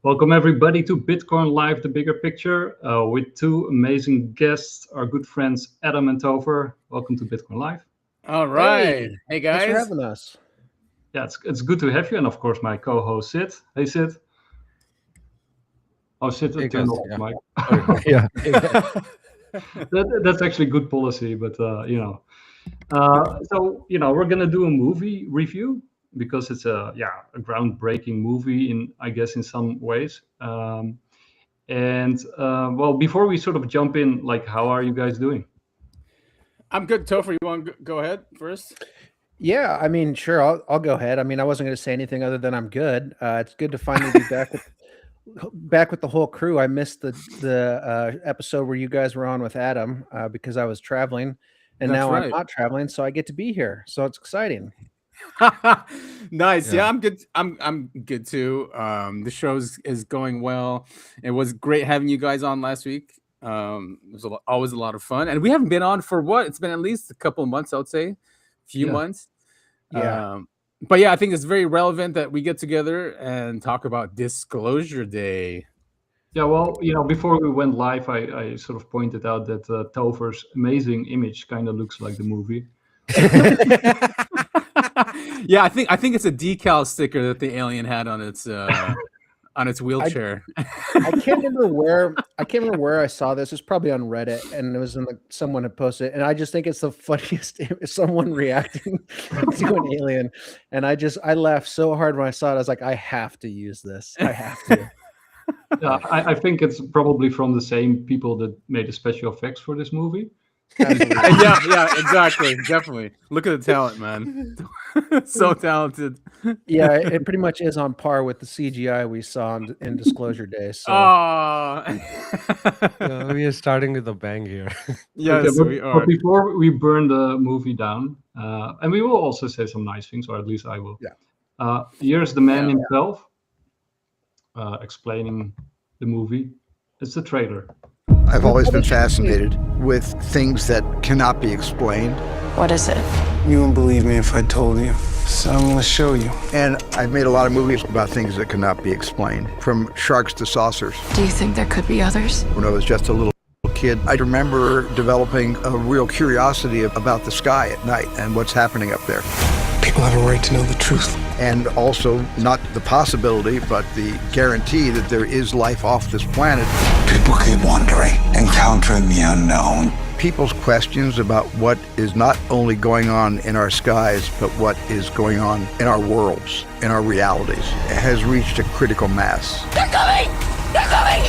Welcome everybody to Bitcoin Live, the bigger picture, with two amazing guests, our good friends Adam and Topher. Welcome to Bitcoin Live. All right. Hey Thanks for guys. having us. Yeah, it's good to have you, and of course my co-host Sid. Hey Sid. Oh, Sid, Hey, turn guys, off yeah. the mic. Okay, yeah. That's actually good policy, but so we're gonna do a movie review because it's a groundbreaking movie in some ways. Well, before we sort of jump in, like, how are you guys doing? I'm good. Topher, you want to go ahead first? Yeah, I mean, sure, I'll go ahead. I mean, I wasn't going to say anything other than I'm good. It's good to finally be back with the whole crew. I missed the episode where you guys were on with Adam because I was traveling, and That's now right. I'm not traveling, so I get to be here. So it's exciting. Nice. Yeah. Yeah, I'm good. I'm good too. The show is going well. It was great having you guys on last week. It was always a lot of fun, and we haven't been on for what? It's been at least a couple of months, I would say, few Yeah. months. Yeah. But yeah, I think it's very relevant that we get together and talk about Disclosure Day. Yeah, well, before we went live, I sort of pointed out that Topher's amazing image kind of looks like the movie. Yeah, I think it's a decal sticker that the alien had on its wheelchair. I can't remember where I saw this. It's probably on Reddit, and it was someone had posted it, and I just think it's the funniest. Someone reacting to an alien, and I laughed so hard when I saw it. I was like, I have to use this. I have to. I think it's probably from the same people that made the special effects for this movie. yeah, exactly, definitely. Look at the talent, man. So talented. Yeah, it pretty much is on par with the CGI we saw in Disclosure Day. So We are starting with a bang here. Yes, Okay, we but are. before we burn the movie down, and we will also say some nice things, or at least I will. Yeah. Here's the man himself explaining the movie. It's the trailer. I've always been fascinated with things that cannot be explained. What is it? You wouldn't believe me if I told you. So I'm gonna show you. And I've made a lot of movies about things that cannot be explained, from sharks to saucers. Do you think there could be others? When I was just a little kid, I remember developing a real curiosity about the sky at night and what's happening up there. People have a right to know the truth. And also, not the possibility, but the guarantee that there is life off this planet. People keep wondering, encountering the unknown. People's questions about what is not only going on in our skies, but what is going on in our worlds, in our realities, has reached a critical mass. They're coming! They're coming!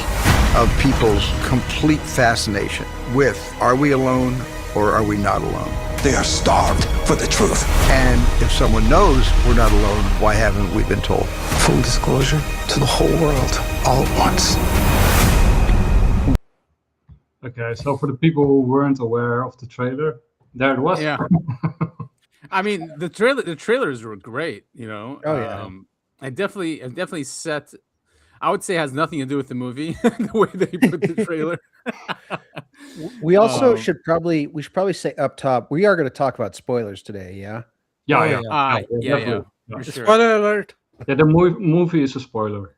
Of people's complete fascination with, are we alone or are we not alone? They are starved for the truth. And if someone knows we're not alone, why haven't we been told? Full disclosure to the whole world, all at once. Okay, so for the people who weren't aware of the trailer, there it was. Yeah. I mean, the trailers were great. Oh, yeah. I definitely set. I would say it has nothing to do with the movie, the way they put the trailer. We also should probably say up top, we are going to talk about spoilers today. Yeah. Yeah. Yeah. Yeah. For sure. Spoiler alert! Yeah, the movie is a spoiler.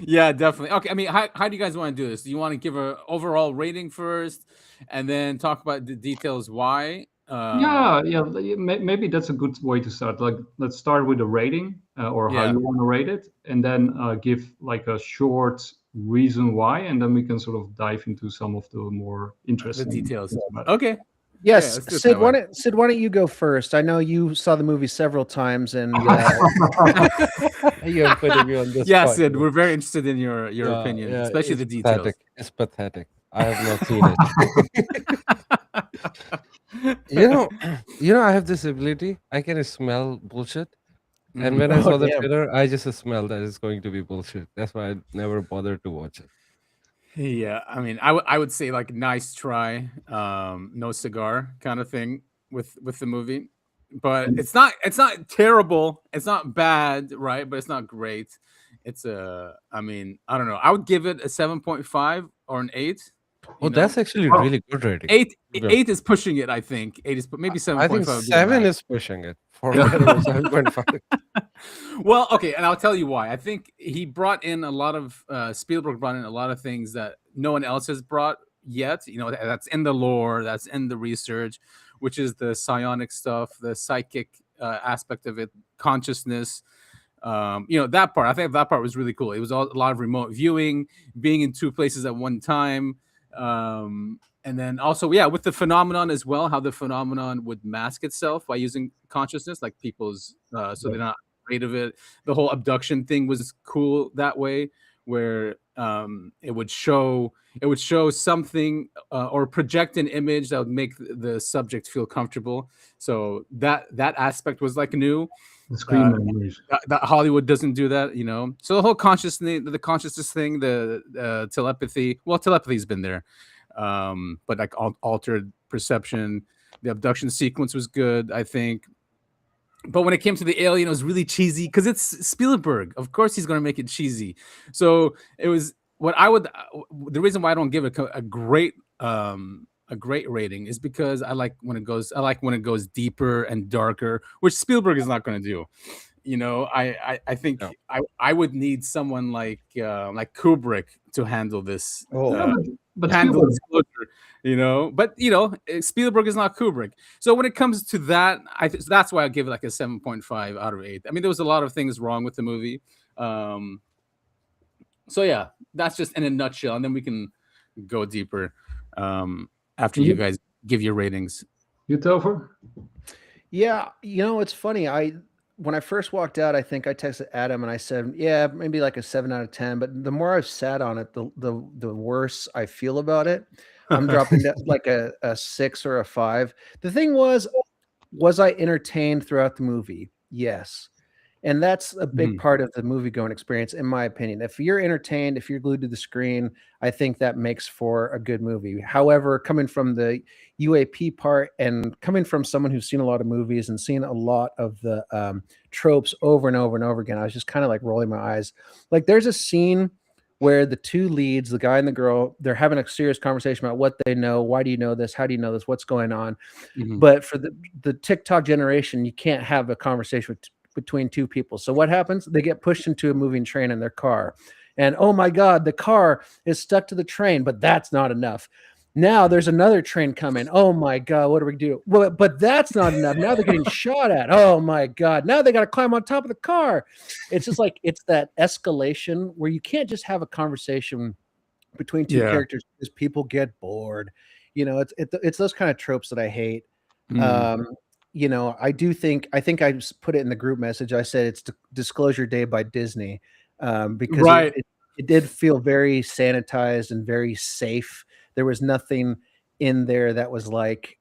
Yeah, definitely. Okay, I mean, how do you guys want to do this? Do you want to give an overall rating first, and then talk about the details why? Maybe that's a good way to start. Like, let's start with the rating, or how Yeah. you want to rate it, and then give like a short reason why, and then we can sort of dive into some of the more The interesting details. about it. Okay. Yes, let's do it Sid. that way. Sid, why don't you go first? I know you saw the movie several times, and You're putting me on this Yeah, spot. Sid, we're very interested in your opinion, Yeah, especially it's the details. Pathetic. It's pathetic. I have not seen it. I have this ability. I can smell bullshit. And when I saw the damn. trailer, I just smelled that it's going to be bullshit. That's why I never bothered to watch it. Yeah, I mean, I would say like nice try, no cigar kind of thing with the movie, but it's not terrible, it's not bad, right? But it's not great. It's I mean, I don't know. I would give it a 7.5 or an 8. Oh, that's actually Oh. really good rating. Eight is pushing it. I think 8 is maybe 7.5. I think would be 7 max. is pushing it. For me, it was 7.5. Well, okay, and I'll tell you why. I think he brought in a lot of Spielberg brought in a lot of things that no one else has brought yet. That's in the lore, that's in the research, which is the psionic stuff, the psychic aspect of it, consciousness. That part. I think that part was really cool. It was a lot of remote viewing, being in two places at one time. And then also, with the phenomenon as well, how the phenomenon would mask itself by using consciousness, like people's, so they're not afraid of it. The whole abduction thing was cool that way, where it would show something or project an image that would make the subject feel comfortable. So that aspect was like new. The screen memories. That Hollywood doesn't do that, So the whole consciousness thing, the telepathy. Well, telepathy's been there, but like altered perception. The abduction sequence was good, I think. But when it came to the alien, it was really cheesy because it's Spielberg. Of course, he's going to make it cheesy. So it was the reason why I don't give it a great rating is because I like when it goes deeper and darker, which Spielberg is not going to do. I think I would need someone like Kubrick to handle this. But handle disclosure, but Spielberg is not Kubrick. So when it comes to that, that's why I give it like a 7.5 out of 8. I mean, there was a lot of things wrong with the movie. So yeah, that's just in a nutshell, and then we can go deeper after you guys give your ratings. You, Topher? Yeah, it's funny. When I first walked out, I think I texted Adam and I said, yeah, maybe like a 7 out of 10. But the more I've sat on it, the worse I feel about it. I'm dropping down like a 6 or a 5. The thing was I entertained throughout the movie? Yes. And that's a big part of the movie-going experience, in my opinion. If you're entertained, if you're glued to the screen, I think that makes for a good movie. However, coming from the UAP part and coming from someone who's seen a lot of movies and seen a lot of the tropes over and over and over again, I was just kind of like rolling my eyes. Like there's a scene where the two leads, the guy and the girl, they're having a serious conversation about what they know. Why do you know this? How do you know this? What's going on? But for the TikTok generation, you can't have a conversation between two people. So what happens? They get pushed into a moving train in their car. And oh my God, the car is stuck to the train, but that's not enough. Now there's another train coming. Oh my God, what do we do? Well, but that's not enough. Now they're getting shot at. Oh my God. Now they got to climb on top of the car. It's just like, it's that escalation where you can't just have a conversation between two characters because people get bored. It's those kind of tropes that I hate. I think I just put it in the group message. I said it's Disclosure Day by Disney because it did feel very sanitized and very safe. There was nothing in there that was like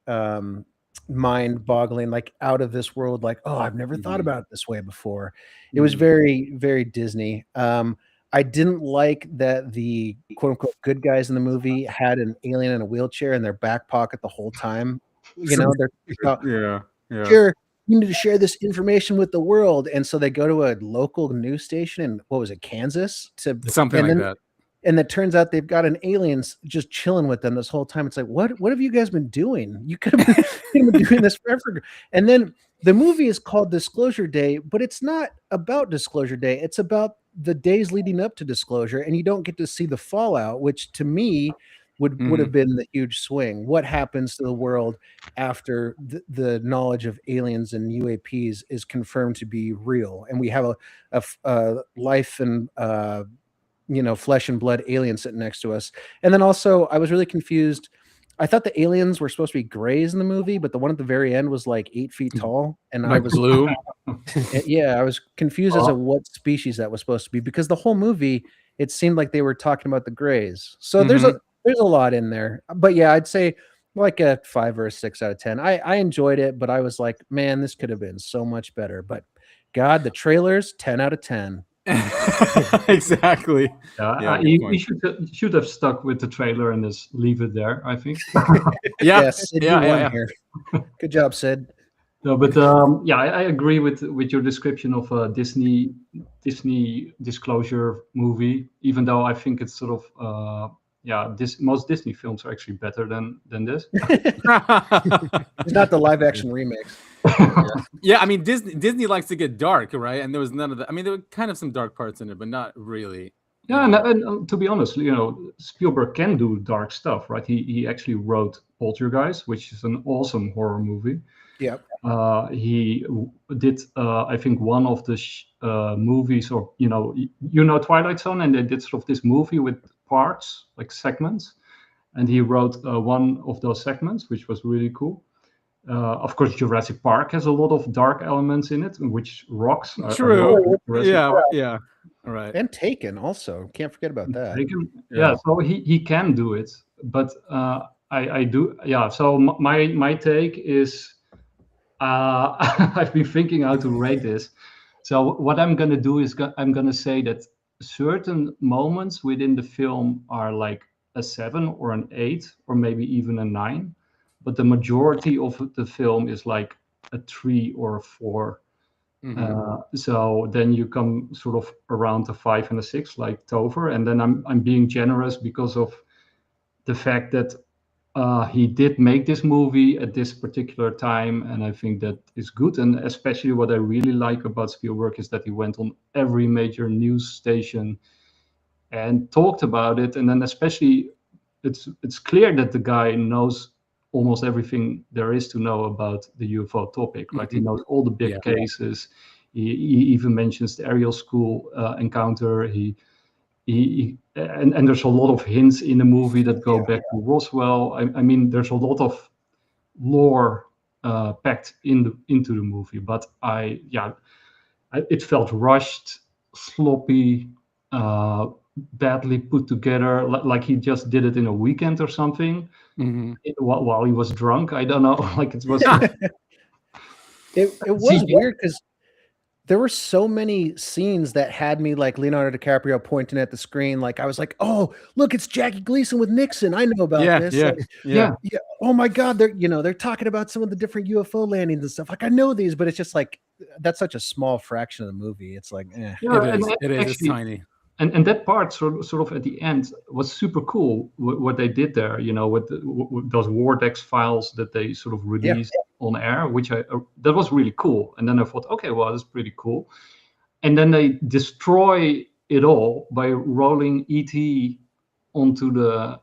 mind-boggling, like out of this world, like, oh, I've never thought about it this way before. It was very, very Disney. I didn't like that the quote-unquote good guys in the movie had an alien in a wheelchair in their back pocket the whole time. They're sure, you need to share this information with the world. And so they go to a local news station in, what was it, Kansas? Something like that. And it turns out they've got an alien just chilling with them this whole time. It's like, what have you guys been doing? You could have been doing this forever. And then the movie is called Disclosure Day, but it's not about Disclosure Day. It's about the days leading up to disclosure. And you don't get to see the fallout, which to me would have been the huge swing. What happens to the world after the knowledge of aliens and UAPs is confirmed to be real, and we have a life and flesh and blood alien sitting next to us? And then also, I was really confused. I thought the aliens were supposed to be grays in the movie, but the one at the very end was like 8 feet tall, and I was blue. I was confused as to what species that was supposed to be, because the whole movie it seemed like they were talking about the grays. So there's a lot in there, but yeah, I'd say like a 5 or a 6 out of 10. I enjoyed it, but I was like, man, this could have been so much better. But God, the trailers, 10 out of 10. Exactly. You should have stuck with the trailer and just leave it there, I think. Sid, here. Good job, Sid. No, but I agree with your description of a Disney disclosure movie, even though I think it's sort of most Disney films are actually better than this. It's not the live action remakes. Yeah, I mean Disney likes to get dark, right? And there was none of that. I mean, there were kind of some dark parts in it, but not really. Yeah, and to be honest, Spielberg can do dark stuff, right? He actually wrote Poltergeist, which is an awesome horror movie. Yep. He did, I think, one of the movies, or Twilight Zone, and they did sort of this movie with parts, like segments, and he wrote one of those segments, which was really cool. Of course, Jurassic Park has a lot of dark elements in it, which rocks. True. Yeah. All right. And Taken also. Can't forget about that. Taken, yeah. So he can do it, but I do. Yeah. So my take is, I've been thinking how to rate this. So what I'm gonna do is I'm gonna say that certain moments within the film are like a 7 or an 8 or maybe even a 9, but the majority of the film is like a 3 or a 4. So then you come sort of around a 5 and a 6, like Tover, and then I'm being generous because of the fact that he did make this movie at this particular time, and I think that is good. And especially what I really like about Spielberg is that he went on every major news station and talked about it. And then especially it's clear that the guy knows almost everything there is to know about the UFO topic, right? He knows all the big cases. He even mentions the Ariel School encounter. And there's a lot of hints in the movie that go back to Roswell. I mean, there's a lot of lore packed into the movie, but it felt rushed, sloppy, badly put together, like he just did it in a weekend or something, while he was drunk. I don't know. Like it was. It was weird because there were so many scenes that had me like Leonardo DiCaprio pointing at the screen. Like I was like, "Oh, look, it's Jackie Gleason with Nixon. I know about this." Yeah. Oh my God, they're talking about some of the different UFO landings and stuff. Like I know these, but it's just like that's such a small fraction of the movie. It's like, it is. It's tiny. And that part sort of at the end was super cool. What they did there, with those Vortex files that they sort of released on air, which that was really cool. And then I thought, okay, well, that's pretty cool. And then they destroy it all by rolling ET onto the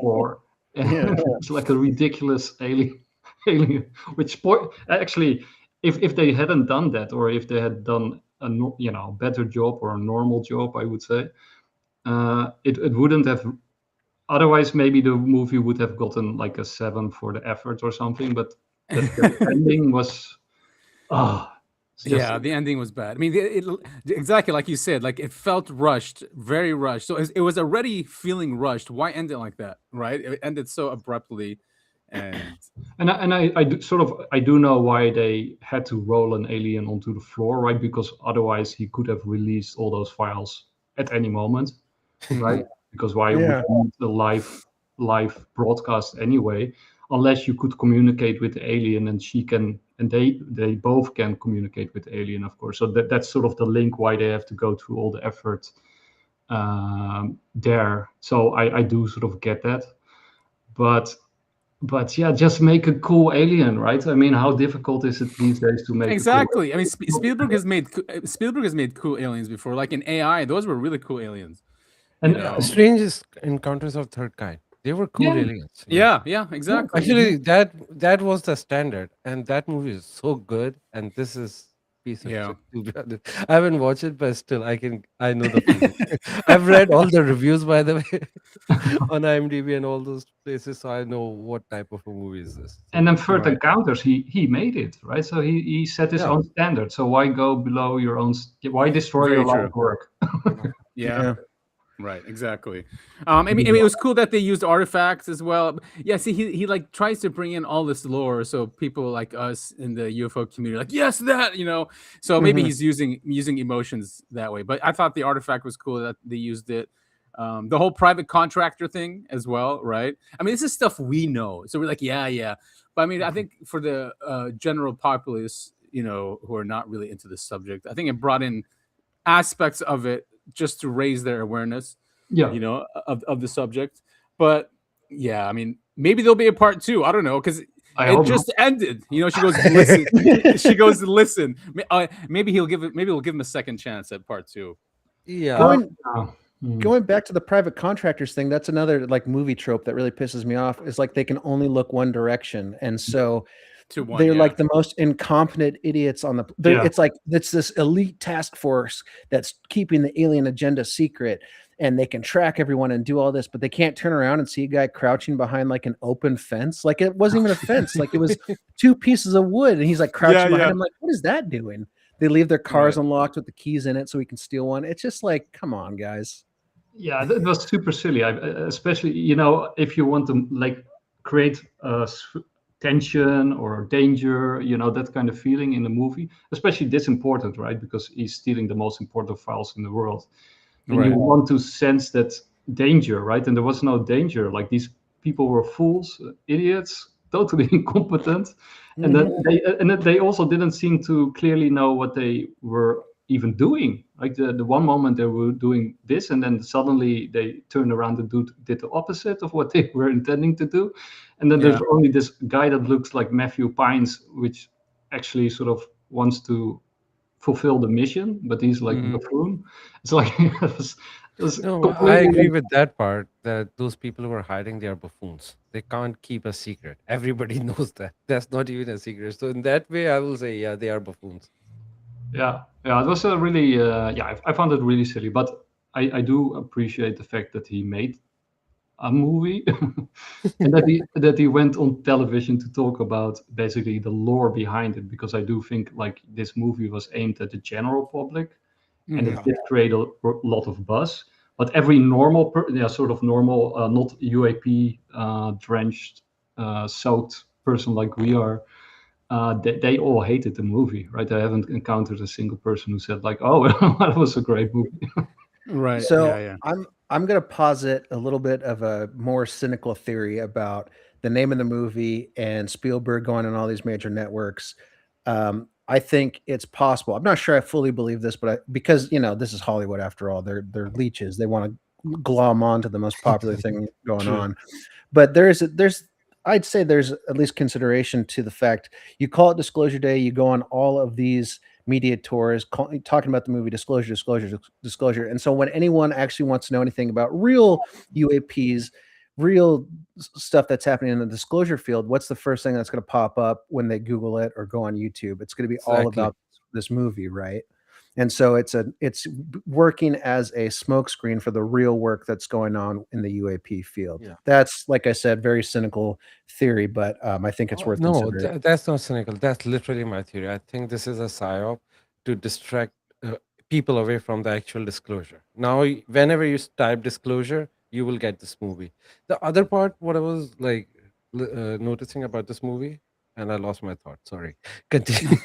floor. It's like a ridiculous alien. Which actually, if they hadn't done that, or if they had done a better job or a normal job, I would say, it wouldn't have. Otherwise, maybe the movie would have gotten like a 7 for the effort or something. But the ending was, the ending was bad. I mean, exactly like you said, like it felt rushed, very rushed. So it was already feeling rushed. Why end it like that, right? It ended so abruptly. And I do know why they had to roll an alien onto the floor, right? Because otherwise he could have released all those files at any moment, right? Because why would you need the live broadcast anyway, unless you could communicate with the alien and she can, and they both can communicate with the alien, of course. So that's sort of the link why they have to go through all the effort there. So I do sort of get that, but yeah, just make a cool alien, right? I mean, how difficult is it these days to make? Exactly. I mean, Spielberg has made cool aliens before, like in AI. Those were really cool aliens. And Strangest Encounters of Third Kind. They were cool aliens. Yeah, exactly. Actually, that was the standard, and that movie is so good. And this is piece of shit, to be honest. I haven't watched it, but still, I know the feeling. I've read all the reviews, by the way, on IMDb and all those places, so I know what type of a movie is this. And then Third Encounters, he made it, right? So he set his own standard. So why go below your own? Why destroy your life work? Yeah. Right, exactly. I mean, it was cool that they used artifacts as well. Yeah, see, he like tries to bring in all this lore, so people like us in the UFO community, like, yes, that, So maybe he's using emotions that way. But I thought the artifact was cool that they used it. The whole private contractor thing as well, right? I mean, this is stuff we know, so we're like, yeah. But I mean, I think for the general populace, who are not really into the subject, I think it brought in aspects of it just to raise their awareness. Yeah. you know, of the subject. But yeah, I mean, maybe there'll be a part 2. I don't know, because I it hope just ended. You know, she goes listen. She goes listen. Maybe he'll give it. Maybe we'll give him a second chance at part 2. Yeah. Going Mm. going back to the private contractors thing, that's another like movie trope that really pisses me off. Is like they can only look one direction, and so To one, they're yeah. like the most incompetent idiots on the. Yeah. It's like it's this elite task force that's keeping the alien agenda secret, and they can track everyone and do all this, but they can't turn around and see a guy crouching behind like an open fence. Like it wasn't even a fence, like it was 2 pieces of wood, and he's like crouching Yeah, behind yeah. him. Like, what is that doing? They leave their cars Right. unlocked with the keys in it so we can steal one. It's just like, come on, guys. Yeah, that was super silly. Especially, you know, if you want to like create tension or danger, you know, that kind of feeling in the movie, especially this important, right? Because he's stealing the most important files in the world. And you Right. want to sense that danger, right? And there was no danger. Like these people were fools, idiots, totally incompetent, and then they also didn't seem to clearly know what they were even doing. Like the one moment they were doing this, and then suddenly they turned around and did the opposite of what they were intending to do. And then there's only this guy that looks like Matthew Pines, which actually sort of wants to fulfill the mission, but he's like a buffoon. It's like it was No, I completely agree with that part, that those people who are hiding, they are buffoons. They can't keep a secret. Everybody knows that. That's not even a secret. So in that way, I will say, yeah, they are buffoons. yeah. It was a really I found it really silly, but I do appreciate the fact that he made a movie and that he went on television to talk about basically the lore behind it, because I do think like this movie was aimed at the general public, and it did create a lot of buzz. But every normal, sort of normal, not UAP drenched, soaked person like we are, they all hated the movie, right? I haven't encountered a single person who said like, "Oh, that was a great movie." Right. So yeah. I'm going to posit a little bit of a more cynical theory about the name of the movie and Spielberg going on all these major networks. I think it's possible. I'm not sure I fully believe this, but because you know this is Hollywood after all, they're leeches. They want to glom on to the most popular thing going on. But there's I'd say there's at least consideration to the fact you call it Disclosure Day, you go on all of these media tours talking about the movie disclosure. And so when anyone actually wants to know anything about real UAPs, real stuff that's happening in the disclosure field, what's the first thing that's going to pop up when they Google it or go on YouTube? It's going to be all about this movie, right? And so it's working as a smokescreen for the real work that's going on in the UAP field. Yeah. That's, like I said, very cynical theory, but I think it's worth No, considering. that's not cynical. That's literally my theory. I think this is a psyop to distract people away from the actual disclosure. Now, whenever you type disclosure, you will get this movie. The other part, what I was like noticing about this movie, and I lost my thought. Sorry. Continue.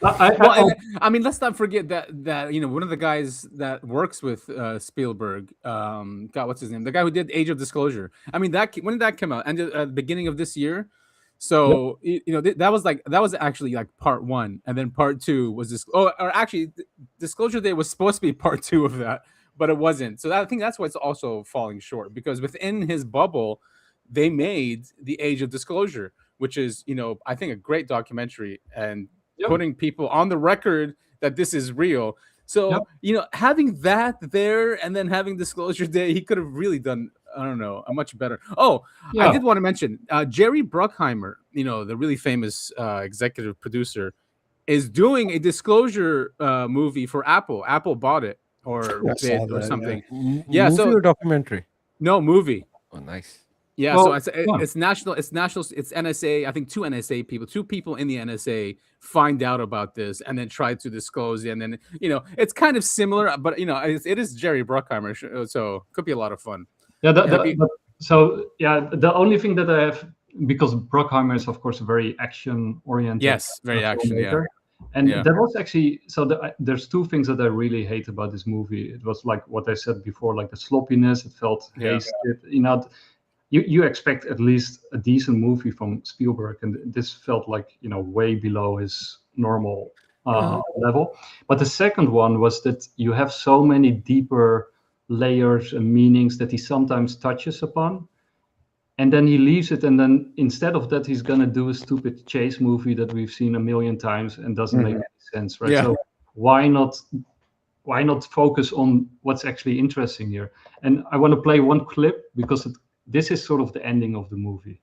I mean, let's not forget that you know, one of the guys that works with Spielberg, God, what's his name? The guy who did Age of Disclosure. I mean, when did that come out? And at the beginning of this year. So you know, that was actually like part 1, and then part 2 was this. Oh, or actually, Disclosure Day was supposed to be part 2 of that, but it wasn't. So I think that's why it's also falling short, because within his bubble, they made the Age of Disclosure, which is, you know, I think a great documentary and putting people on the record that this is real. So you know, having that there and then having Disclosure Day, he could have really done, I don't know, a much better. Oh, I did want to mention Jerry Bruckheimer, you know, the really famous executive producer, is doing a disclosure movie for Apple. Apple bought it or did or something. Yeah, movie so or documentary? No, movie. Oh, nice. Yeah, so it's national. It's NSA. I think two people in the NSA find out about this and then try to disclose it. And then, you know, it's kind of similar, but you know, it is Jerry Bruckheimer, so it could be a lot of fun. Yeah, the only thing that I have, because Bruckheimer is of course a very action oriented. Yes, very action. Yeah. And that was actually, there's 2 things that I really hate about this movie. It was like what I said before, like the sloppiness. It felt hasted. You know, you expect at least a decent movie from Spielberg, and this felt like, you know, way below his normal level. But the second one was that you have so many deeper layers and meanings that he sometimes touches upon. And then he leaves it, and then instead of that, he's gonna do a stupid chase movie that we've seen a million times and doesn't make any sense, right? Yeah. So why not focus on what's actually interesting here? And I want to play one clip because this is sort of the ending of the movie.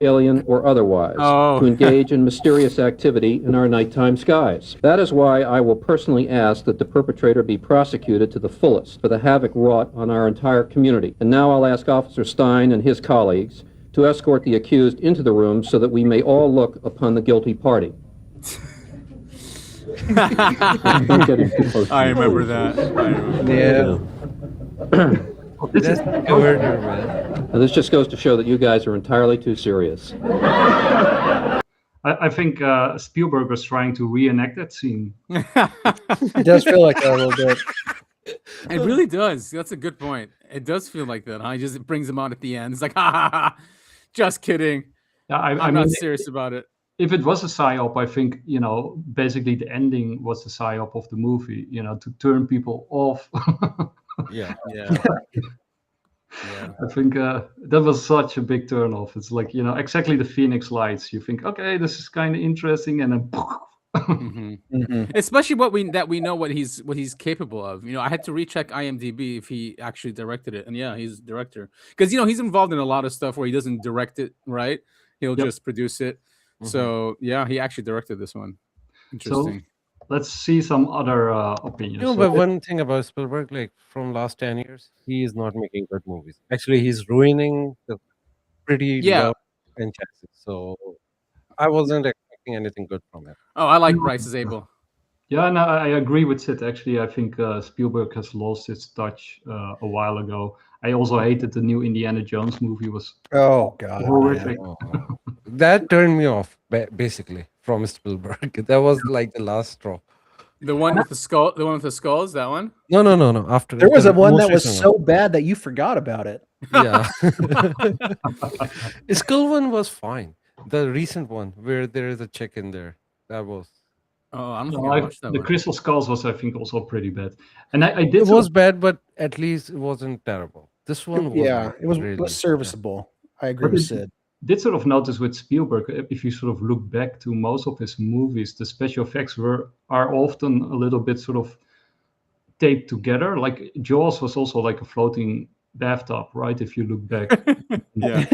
Alien or otherwise, to engage in mysterious activity in our nighttime skies. That is why I will personally ask that the perpetrator be prosecuted to the fullest for the havoc wrought on our entire community. And now I'll ask Officer Stein and his colleagues to escort the accused into the room so that we may all look upon the guilty party. Don't get him too close to I you. remember that. That's the governor, man. Now, this just goes to show that you guys are entirely too serious. I think Spielberg was trying to reenact that scene. It does feel like that a little bit. It really does. That's a good point. It does feel like that. Huh? He just brings him out at the end. It's like, ha ha ha. Just kidding. Yeah, I'm not serious about it. If it was a psyop, I think, basically the ending was the psyop of the movie, to turn people off. Yeah. I think that was such a big turn off. It's like, exactly the Phoenix Lights. You think, okay, this is kind of interesting, and then Especially that we know what he's capable of. I had to recheck IMDb if he actually directed it, and yeah, he's a director, because he's involved in a lot of stuff where he doesn't direct it, right? He'll just produce it. So yeah, he actually directed this one. Interesting. So let's see some other opinions. But one thing about Spielberg, like from last 10 years, he is not making good movies. Actually, he's ruining the pretty love franchises. So I wasn't expecting anything good from him. Oh, I like Bryce is Able. Yeah, no, I agree with Sid. Actually, I think Spielberg has lost its touch a while ago. I also hated the new Indiana Jones movie. Was horrific. That turned me off, basically, from Spielberg. That was like the last straw. The one with the skull. The one with the skulls. That one. No. After there was one that was so bad that you forgot about it. Yeah. The skull one was fine. The recent one where there is a chick in there, that was. Oh, I don't think I watched that the one. Crystal Skulls was, I think, also pretty bad. And I did. It was bad, but at least it wasn't terrible. This one was. Yeah, it was serviceable. I agree with Sid. Did sort of notice with Spielberg, if you sort of look back to most of his movies, the special effects are often a little bit sort of taped together. Like Jaws was also like a floating bathtub, right? If you look back. Yeah.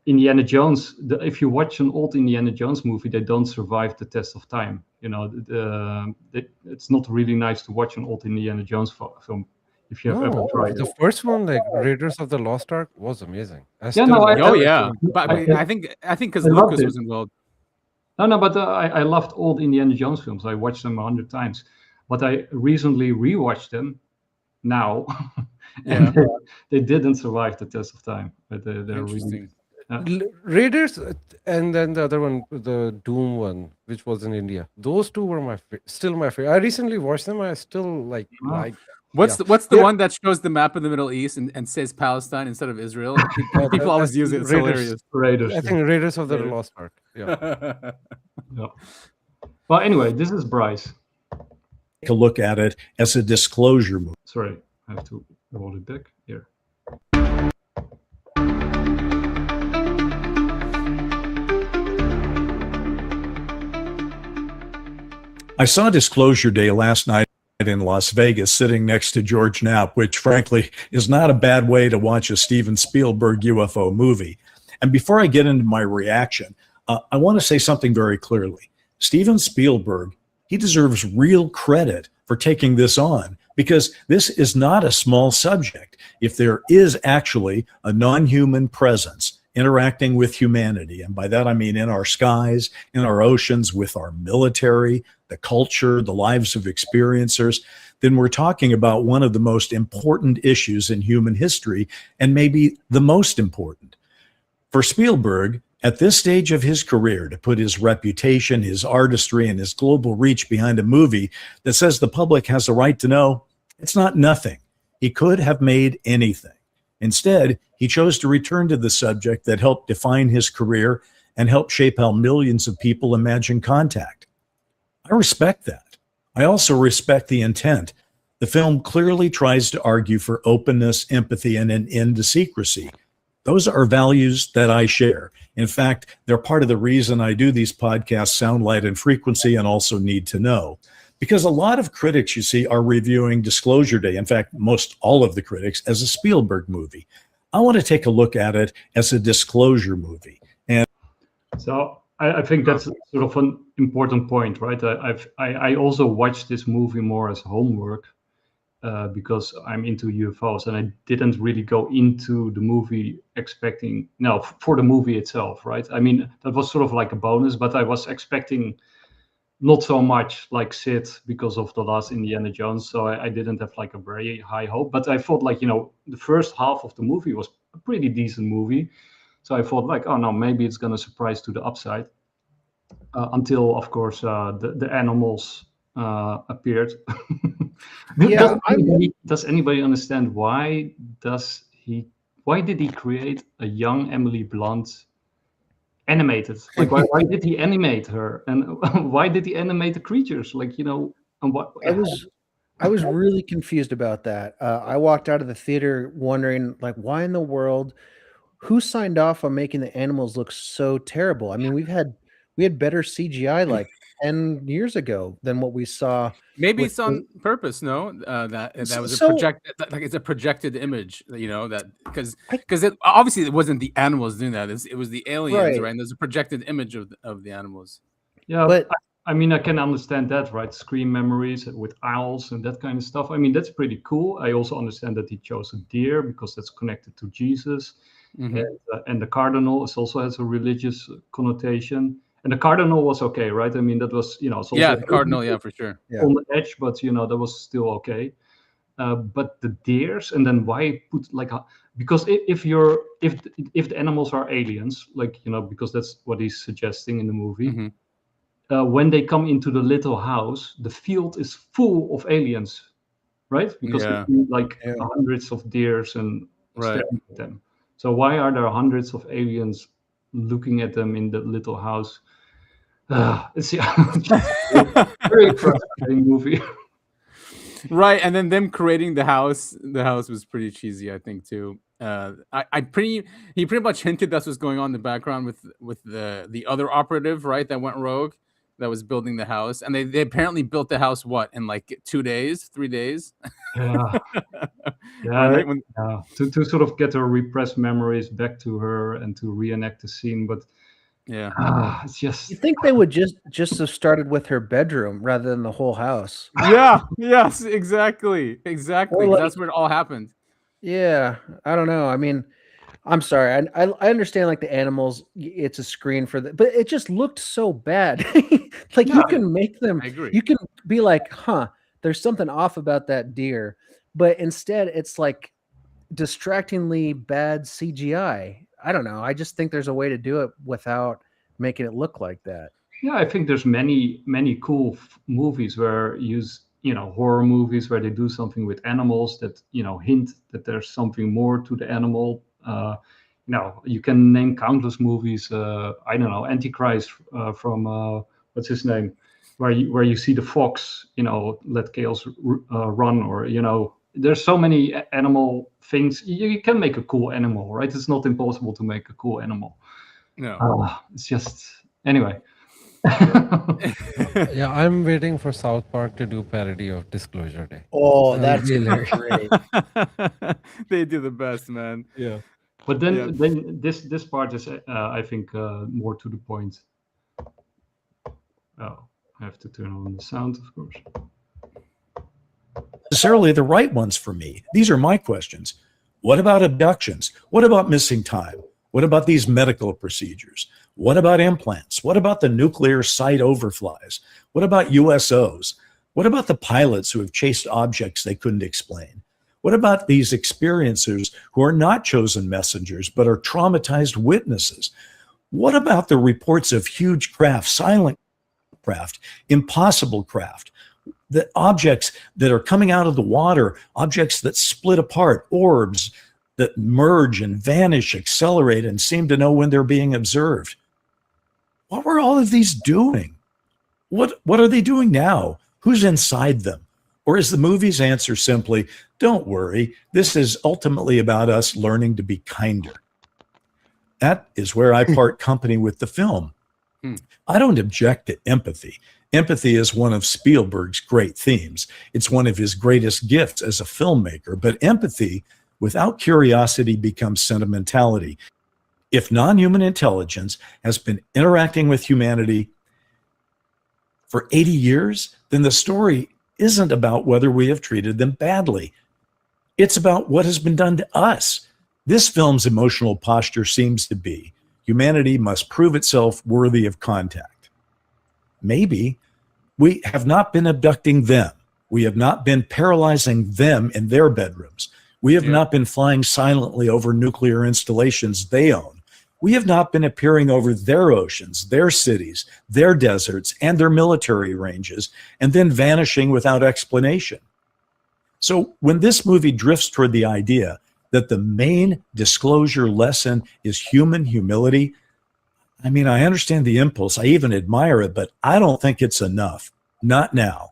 Indiana Jones, if you watch an old Indiana Jones movie, they don't survive the test of time. It's not really nice to watch an old Indiana Jones film. If you have ever tried the first one, like Raiders of the Lost Ark, was amazing. But I think because Lucas was involved. No, but I loved old Indiana Jones films. I watched them 100 times, but I recently rewatched them now, and they didn't survive the test of time. But they're Interesting. really Raiders, and then the other one, the Doom one, which was in India. Those two were still my favorite. I recently watched them. I still like. What's the one that shows the map of the Middle East and says Palestine instead of Israel? People always use it. It's hilarious. Raiders. I think Raiders of the Lost Ark. Yeah. Yeah. Well, anyway, this is Bryce. Take a look at it as a disclosure movie. Sorry, I have to roll it back here. I saw Disclosure Day last night in Las Vegas, sitting next to George Knapp, which frankly is not a bad way to watch a Steven Spielberg UFO movie. And before I get into my reaction, I want to say something very clearly. Steven Spielberg, he deserves real credit for taking this on, because this is not a small subject. If there is actually a non-human presence interacting with humanity, and by that I mean in our skies, in our oceans, with our military, the culture, the lives of experiencers, then we're talking about one of the most important issues in human history, and maybe the most important. For Spielberg, at this stage of his career, to put his reputation, his artistry, and his global reach behind a movie that says the public has a right to know, it's not nothing. He could have made anything. Instead, he chose to return to the subject that helped define his career and help shape how millions of people imagine contact. I respect that. I also respect the intent. The film clearly tries to argue for openness, empathy, and an end to secrecy. Those are values that I share. In fact, they're part of the reason I do these podcasts, Sound, Light, and Frequency, and also Need to Know. Because a lot of critics, you see, are reviewing Disclosure Day, in fact, most all of the critics, as a Spielberg movie. I want to take a look at it as a disclosure movie. And so I think that's sort of an important point, right? I also watched this movie more as homework because I'm into UFOs, and I didn't really go into the movie expecting, for the movie itself, right? I mean, that was sort of like a bonus, but I was expecting not so much like Sid because of the last Indiana Jones, so I didn't have like a very high hope. But I thought like, the first half of the movie was a pretty decent movie. So I thought like, oh no, maybe it's going to surprise to the upside. Until, of course, the animals appeared. Does anybody understand why did he create a young Emily Blunt animated? Like, why did he animate her, and why did he animate the creatures? Like, and what? I was really confused about that. I walked out of the theater wondering, like, why in the world? Who signed off on making the animals look so terrible? I mean, we had better CGI like 10 years ago than what we saw. Maybe it's on purpose. No, that was a project. Like it's a projected image. That because obviously it wasn't the animals doing that. It was the aliens, right? And there's a projected image of the animals. Yeah, but I mean, I can understand that, right? Screen memories with owls and that kind of stuff. I mean, that's pretty cool. I also understand that he chose a deer because that's connected to Jesus. Mm-hmm. And the cardinal also has a religious connotation. And the cardinal was okay, right? I mean, that was, the cardinal, for sure. On the edge, but, that was still okay. But the deers, and then why put because if the animals are aliens, like, because that's what he's suggesting in the movie, mm-hmm. When they come into the little house, the field is full of aliens, right? Because hundreds of deers and staring at them. So why are there hundreds of aliens looking at them in the little house? It's a very frustrating movie. Right, and then them creating the house was pretty cheesy, I think, too. He pretty much hinted that's what's going on in the background with the other operative, right, that went rogue, that was building the house, and they apparently built the house in like 2 days, 3 days. Yeah, right? To sort of get her repressed memories back to her and to reenact the scene, but it's just. You think they would just have started with her bedroom rather than the whole house? Yeah. Yes. Exactly. That's where it all happened. Yeah. I don't know. I mean, I'm sorry. I understand like the animals. It's a screen for but it just looked so bad. Like you can make them. I agree. You can be like, there's something off about that deer, but instead it's like distractingly bad CGI. I don't know. I just think there's a way to do it without making it look like that. Yeah, I think there's many cool movies where horror movies where they do something with animals that hint that there's something more to the animal. You can name countless movies. I don't know, Antichrist from what's his name, where you see the fox, let chaos run, or there's so many animal things. You can make a cool animal, right? It's not impossible to make a cool animal. No, it's just anyway. Yeah, I'm waiting for South Park to do parody of Disclosure Day. Oh, that's really great. They do the best, man. Yeah. But then this part is, I think, more to the point. Oh, I have to turn on the sound, of course. Necessarily the right ones for me. These are my questions. What about abductions? What about missing time? What about these medical procedures? What about implants? What about the nuclear site overflies? What about USOs? What about the pilots who have chased objects they couldn't explain? What about these experiencers who are not chosen messengers but are traumatized witnesses? What about the reports of huge craft, silent craft, impossible craft? The objects that are coming out of the water, objects that split apart, orbs that merge and vanish, accelerate, and seem to know when they're being observed. What were all of these doing? What are they doing now? Who's inside them? Or is the movie's answer simply, don't worry, this is ultimately about us learning to be kinder? That is where I part company with the film. I don't object to empathy. Empathy is one of Spielberg's great themes. It's one of his greatest gifts as a filmmaker. But empathy without curiosity becomes sentimentality. If non-human intelligence has been interacting with humanity for 80 years, then the story isn't about whether we have treated them badly. It's about what has been done to us. This film's emotional posture seems to be humanity must prove itself worthy of contact. Maybe we have not been abducting them. We have not been paralyzing them in their bedrooms. We have not been flying silently over nuclear installations they own. We have not been appearing over their oceans, their cities, their deserts, and their military ranges, and then vanishing without explanation. So when this movie drifts toward the idea that the main disclosure lesson is human humility, I mean, I understand the impulse. I even admire it, but I don't think it's enough. Not now.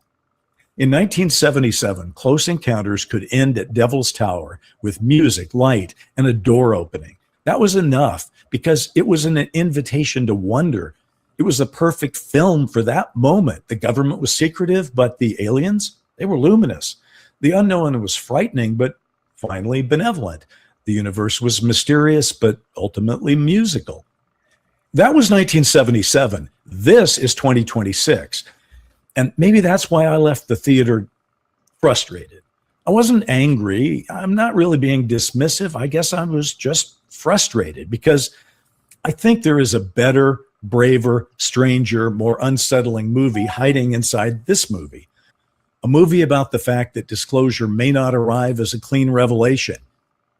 In 1977, Close Encounters could end at Devil's Tower with music, light, and a door opening. That was enough because it was an invitation to wonder. It was the perfect film for that moment. The government was secretive, but the aliens, they were luminous. The unknown was frightening, but finally benevolent. The universe was mysterious, but ultimately musical. That was 1977. This is 2026. And maybe that's why I left the theater frustrated. I wasn't angry. I'm not really being dismissive. I guess I was just frustrated because I think there is a better, braver, stranger, more unsettling movie hiding inside this movie. A movie about the fact that disclosure may not arrive as a clean revelation.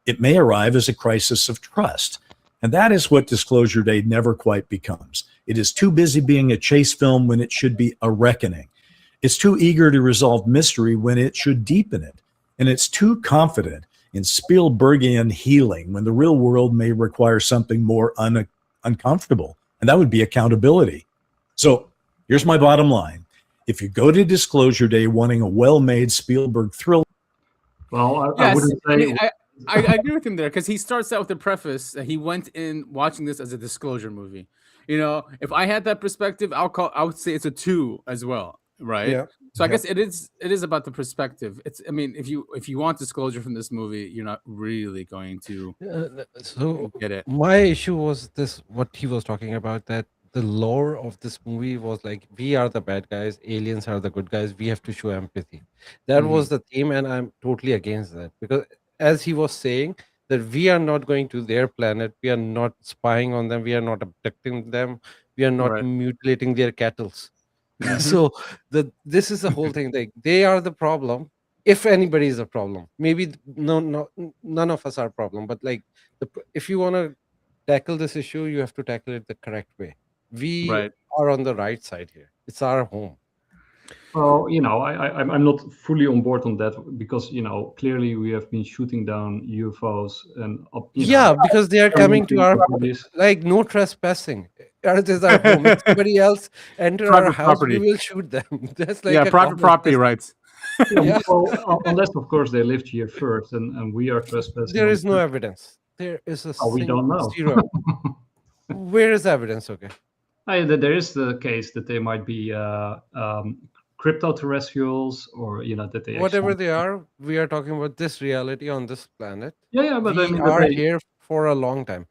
It may arrive as a crisis of trust. And that is what Disclosure Day never quite becomes. It is too busy being a chase film when it should be a reckoning. It's too eager to resolve mystery when it should deepen it. And it's too confident in Spielbergian healing when the real world may require something more uncomfortable. And that would be accountability. So here's my bottom line. If you go to Disclosure Day wanting a well-made Spielberg thriller. Well, I wouldn't say... I agree with him there because he starts out with the preface that he went in watching this as a disclosure movie. You know, if I had that perspective, I would say it's a 2 as well, right? Yeah. So I guess it is about the perspective. I mean, if you want disclosure from this movie, you're not really going to get it. My issue was this: what he was talking about, that the lore of this movie was like, we are the bad guys, aliens are the good guys. We have to show empathy. That was the theme, and I'm totally against that because, as he was saying, that we are not going to their planet, we are not spying on them, we are not abducting them, we are not mutilating their cattle. So this is the whole thing. Like, they are the problem. If anybody is a problem, maybe none of us are a problem. But like, if you want to tackle this issue, you have to tackle it the correct way. We are on the right side here. It's our home. Well, you know, I'm not fully on board on that because, you know, clearly we have been shooting down UFOs and because they are coming to our, like, no trespassing. Earth is our home. If somebody else enter our house, we will shoot them. That's like private property rights. Well, unless of course they lived here first, and we are trespassing. There is no evidence. There is a we don't know. Zero. Where is evidence? Okay. There is the case that they might be crypto-terrestrials, or that they whatever they are. We are talking about this reality on this planet. But we are here for a long time.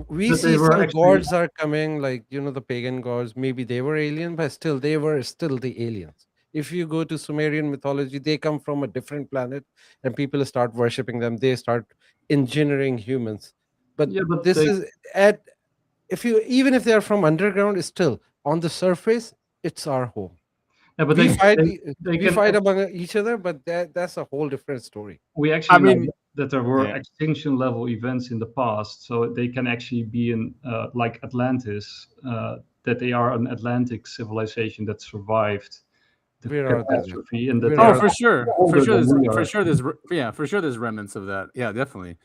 We see some gods are coming, like the pagan gods. Maybe they were alien, but still they were still the aliens. If you go to Sumerian mythology, they come from a different planet, and people start worshipping them. They start engineering humans. But this is even if they are from underground, it's still on the surface. It's our home. Yeah, but we fight among each other, but that's a whole different story. We actually know that there were extinction level events in the past, so they can actually be in like Atlantis, that they are an Atlantic civilization that survived the catastrophe. And that for sure there's remnants of that. Yeah, definitely.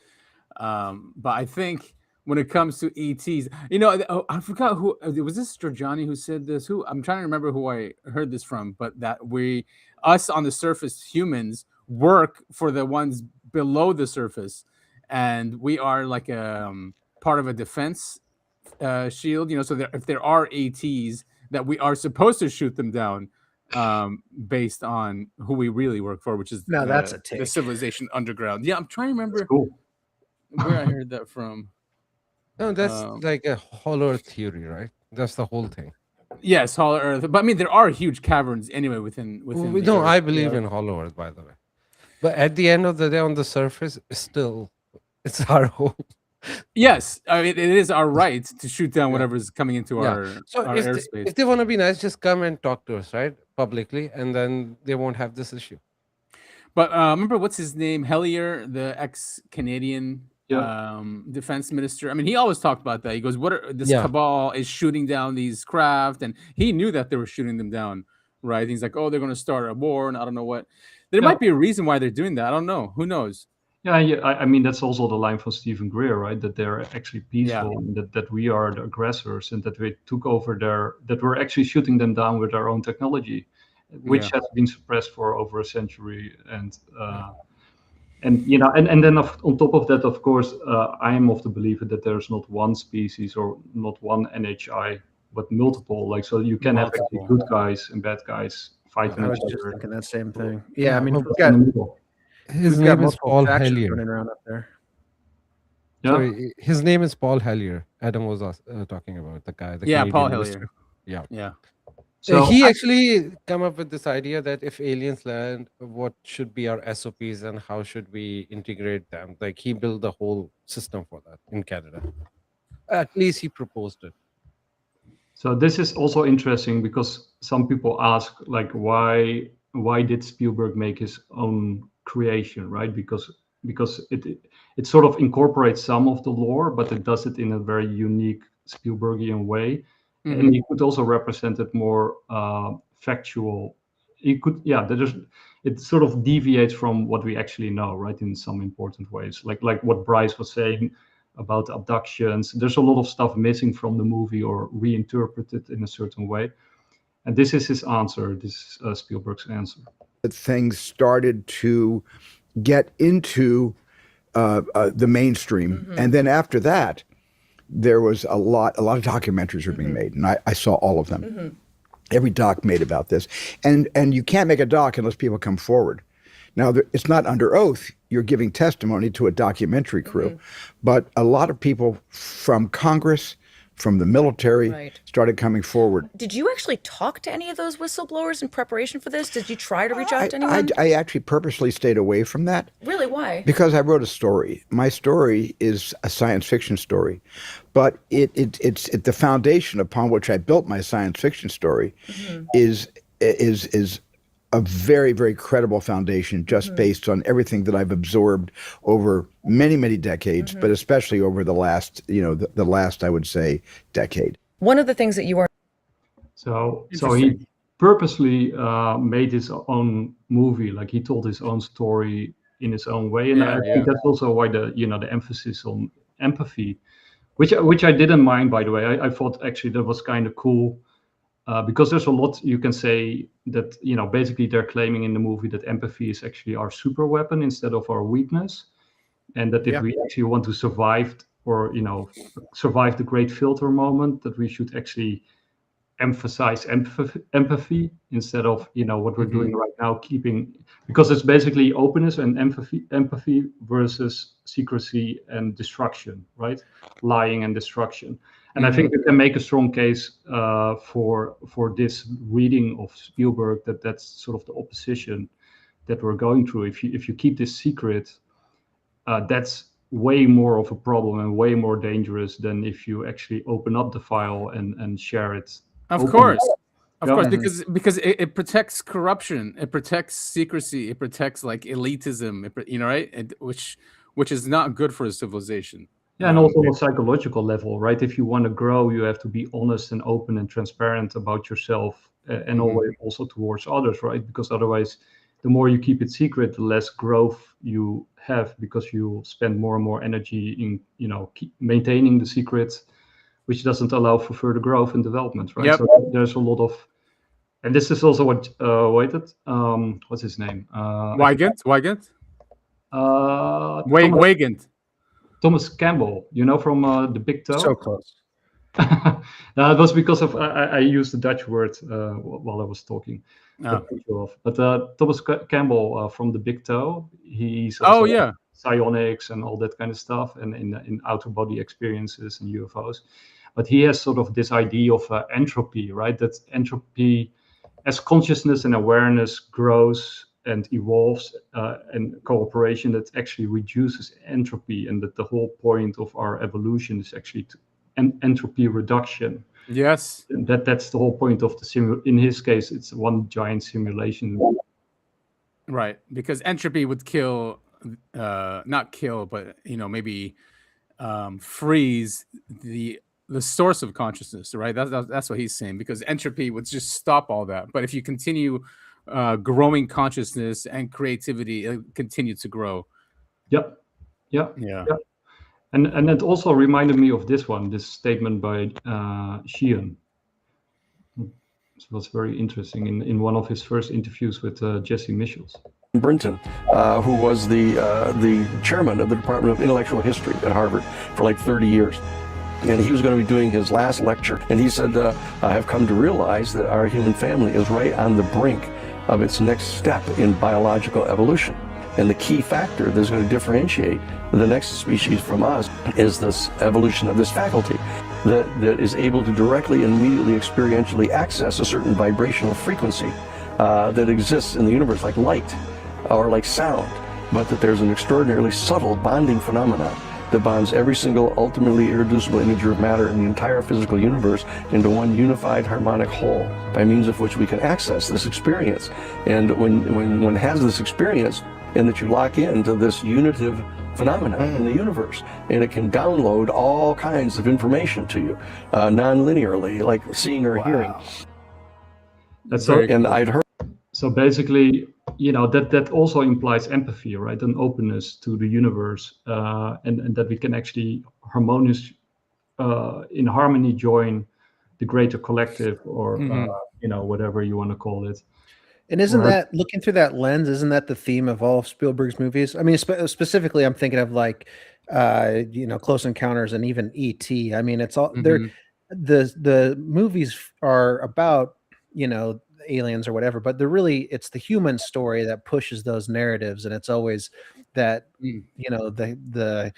But I think when it comes to ETs. You know, I forgot who was this. Giorgiani who said this. Who I'm trying to remember who I heard this from, but that us on the surface humans work for the ones below the surface, and we are like part of a defense shield. You know, so if there are ATs, that we are supposed to shoot them down based on who we really work for, which is that's a take. the civilization underground. Yeah, I'm trying to remember where I heard that from. No, that's like a hollow earth theory, right? That's the whole thing. Yes, hollow earth. But I mean, there are huge caverns anyway within. No, I believe in hollow earth, by the way. But at the end of the day, on the surface, still, it's our home. Yes, I mean, it is our right to shoot down whatever's coming into our airspace. If they want to be nice, just come and talk to us, right, publicly, and then they won't have this issue. But remember, what's his name? Hellier, the ex-Canadian defense minister. I mean, he always talked about that. He goes, this cabal is shooting down these craft, and he knew that they were shooting them down, right? He's like, oh, they're going to start a war, and I don't know what. There might be a reason why they're doing that. I don't know. Who knows? Yeah, I mean, that's also the line from Stephen Greer, right? That they're actually peaceful, and that we are the aggressors, and that we took over that we're actually shooting them down with our own technology, which has been suppressed for over a century. And you know, and then on top of that, of course, I am of the belief that there's not one species or not one NHI, but multiple. Like, so you can have actually good guys and bad guys fighting each other. I was just thinking that same thing. Yeah, I mean, his name is Paul Hellier. Running around up there. Yeah. Sorry, his name is Paul Hellier. Adam was talking about the guy. Paul Hellier. Yeah. So he actually come up with this idea that if aliens land, what should be our SOPs and how should we integrate them? Like, he built the whole system for that in Canada. At least he proposed it. So this is also interesting because some people ask, like, why did Spielberg make his own creation, right? Because it sort of incorporates some of the lore, but it does it in a very unique Spielbergian way. Mm-hmm. And he could also represent it more factual. He could, it sort of deviates from what we actually know, right? In some important ways, like what Bryce was saying about abductions. There's a lot of stuff missing from the movie or reinterpreted in a certain way. And this is his answer. This is Spielberg's answer. Things started to get into the mainstream, mm-hmm. and then after that, there was a lot of documentaries were being made, and I saw all of them. Mm-hmm. Every doc made about this, and you can't make a doc unless people come forward. Now, it's not under oath. You're giving testimony to a documentary crew, mm-hmm. but a lot of people from Congress, from the military, started coming forward. Did you actually talk to any of those whistleblowers in preparation for this? Did you try to reach out to anyone? I actually purposely stayed away from that. Really? Why? Because I wrote a story. My story is a science fiction story, but it's the foundation upon which I built my science fiction story, mm-hmm. is a very, very credible foundation, just mm-hmm. based on everything that I've absorbed over many, many decades, mm-hmm. but especially over the last, the last, I would say, decade. One of the things that you are. So he purposely made his own movie, like he told his own story in his own way. And I think that's also why the emphasis on empathy, which I didn't mind, by the way. I thought actually that was kind of cool. Because there's a lot you can say that, basically they're claiming in the movie that empathy is actually our super weapon instead of our weakness. And that if we actually want to survive survive the great filter moment, that we should actually emphasize empathy instead of, what we're mm-hmm. doing right now, because it's basically openness and empathy versus secrecy and destruction, right? Lying and destruction. And I think we can make a strong case for this reading of Spielberg that's sort of the opposition that we're going through. If you keep this secret, that's way more of a problem and way more dangerous than if you actually open up the file and share it. Of course, because it protects corruption, it protects secrecy, it protects like elitism, right? Which is not good for a civilization. Yeah, and also on a psychological level, right? If you want to grow, you have to be honest and open and transparent about yourself, and always also towards others, right? Because otherwise, the more you keep it secret, the less growth you have, because you spend more and more energy in keep maintaining the secret, which doesn't allow for further growth and development, right? Yep. So there's a lot of, and this is also what what's his name? Weigand? Thomas Campbell, from The Big Toe. So close. No, it was because of I used the Dutch word while I was talking. But Thomas Campbell from The Big Toe, he's also psionics and all that kind of stuff, and in outer body experiences and UFOs. But he has sort of this idea of entropy, right? That entropy, as consciousness and awareness grows and evolves, and cooperation, that actually reduces entropy, and that the whole point of our evolution is actually entropy reduction. Yes. That's the whole point of the in his case, it's one giant simulation. Right, because entropy would kill, not kill, but maybe freeze the source of consciousness, right? That's what he's saying, because entropy would just stop all that. But if you continue growing consciousness and creativity, it'll continue to grow. Yep. And it also reminded me of this statement by Sheehan. It was very interesting in one of his first interviews with Jesse Michels. Brinton, who was the chairman of the Department of Intellectual History at Harvard for like 30 years. And he was going to be doing his last lecture. And he said, I have come to realize that our human family is right on the brink of its next step in biological evolution. And the key factor that's going to differentiate the next species from us is this evolution of this faculty that is able to directly and immediately experientially access a certain vibrational frequency that exists in the universe, like light or like sound, but that there's an extraordinarily subtle bonding phenomenon that bonds every single ultimately irreducible integer of matter in the entire physical universe into one unified harmonic whole, by means of which we can access this experience. And when one has this experience, and that you lock into this unitive phenomenon in the universe, and it can download all kinds of information to you non-linearly, like seeing or hearing. That's so. And I'd heard. So basically, that also implies empathy, right? An openness to the universe, and that we can actually in harmony join the greater collective, or whatever you want to call it. And isn't that, looking through that lens, isn't that the theme of all of Spielberg's movies? I mean, specifically, I'm thinking of like, Close Encounters and even E.T. I mean, it's all the movies are about, aliens or whatever, but it's the human story that pushes those narratives. And it's always that, the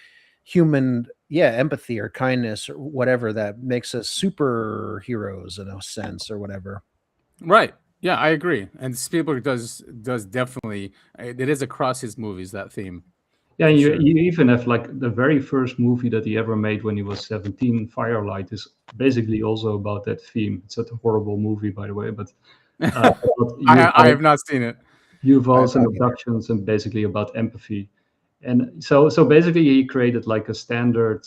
human, empathy or kindness or whatever that makes us superheroes in a sense, or whatever. Right. Yeah, I agree. And Spielberg does definitely, it is across his movies, that theme. Yeah, and you even have like the very first movie that he ever made when he was 17, Firelight, is basically also about that theme. It's a horrible movie, by the way, but I have not seen it. UFOs and abductions, and basically about empathy. And so basically he created like a standard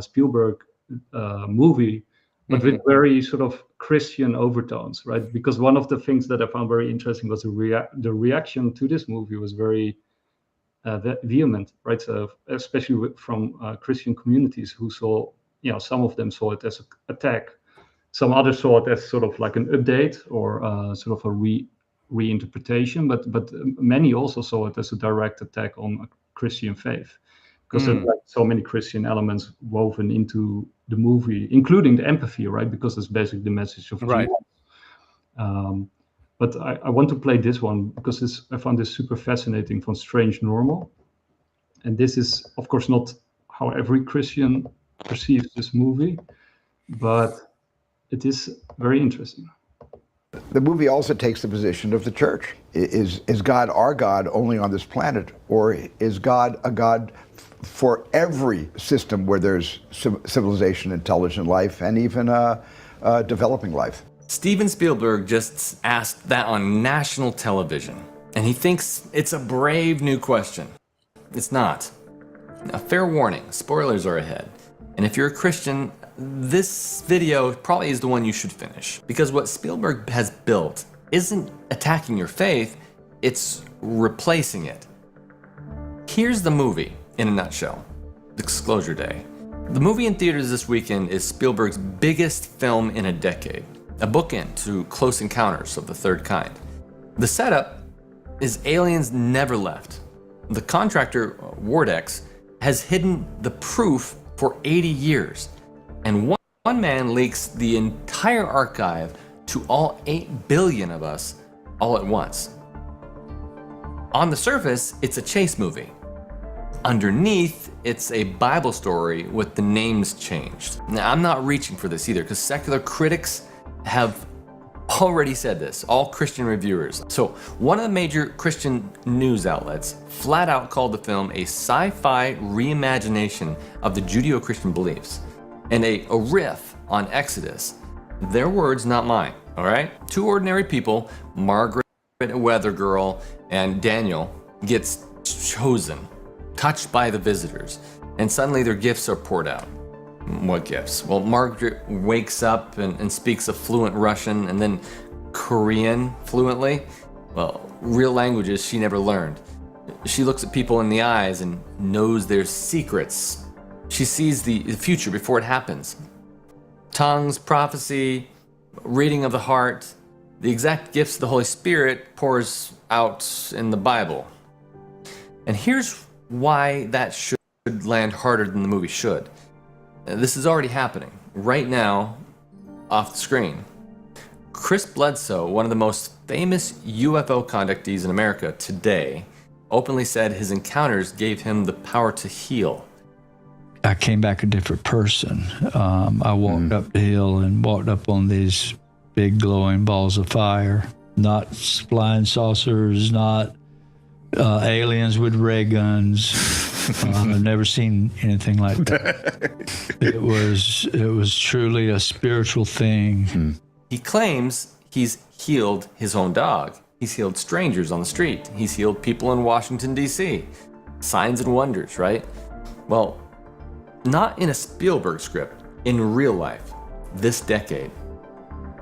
Spielberg movie, but with very sort of Christian overtones, right? Because one of the things that I found very interesting was the reaction to this movie was very vehement, right? So especially from Christian communities who saw, some of them saw it as an attack, some others saw it as sort of like an update or sort of a reinterpretation, but many also saw it as a direct attack on Christian faith, because there's like so many Christian elements woven into the movie, including the empathy, right? Because it's basically the message of Jesus. But I want to play this one because I found this super fascinating, from Strange Normal. And this is, of course, not how every Christian perceives this movie, but it is very interesting. The movie also takes the position of the church. Is God our God only on this planet, or is God a God for every system where there's civilization, intelligent life, and even developing life? Steven Spielberg just asked that on national television, and he thinks it's a brave new question. It's not. A fair warning, spoilers are ahead. And if you're a Christian, this video probably is the one you should finish, because what Spielberg has built isn't attacking your faith, it's replacing it. Here's the movie in a nutshell. Disclosure Day. The movie in theaters this weekend is Spielberg's biggest film in a decade, a bookend to Close Encounters of the Third Kind. The setup is aliens never left. The contractor, Wardex, has hidden the proof for 80 years, and one man leaks the entire archive to all 8 billion of us all at once. On the surface, it's a chase movie. Underneath, it's a Bible story with the names changed. Now, I'm not reaching for this either, because secular critics have already said this, all Christian reviewers. So, one of the major Christian news outlets flat out called the film a sci-fi reimagination of the Judeo-Christian beliefs, and a riff on Exodus. Their words, not mine, all right? 2 ordinary people, Margaret, a weather girl, and Daniel, gets chosen, touched by the visitors, and suddenly their gifts are poured out. What gifts? Well, Margaret wakes up and speaks a fluent Russian and then Korean fluently. Well, real languages she never learned. She looks at people in the eyes and knows their secrets. She sees the future before it happens. Tongues, prophecy, reading of the heart, the exact gifts of the Holy Spirit pours out in the Bible. And here's why that should land harder than the movie should. This is already happening right now off the screen. Chris Bledsoe, one of the most famous UFO conductees in America today, openly said his encounters gave him the power to heal. I came back a different person. I walked up the hill and walked up on these big glowing balls of fire, not flying saucers, not aliens with ray guns. I've never seen anything like that. It was truly a spiritual thing. He claims he's healed his own dog. He's healed strangers on the street. He's healed people in Washington, D.C. Signs and wonders, right? Well, not in a Spielberg script, in real life, this decade.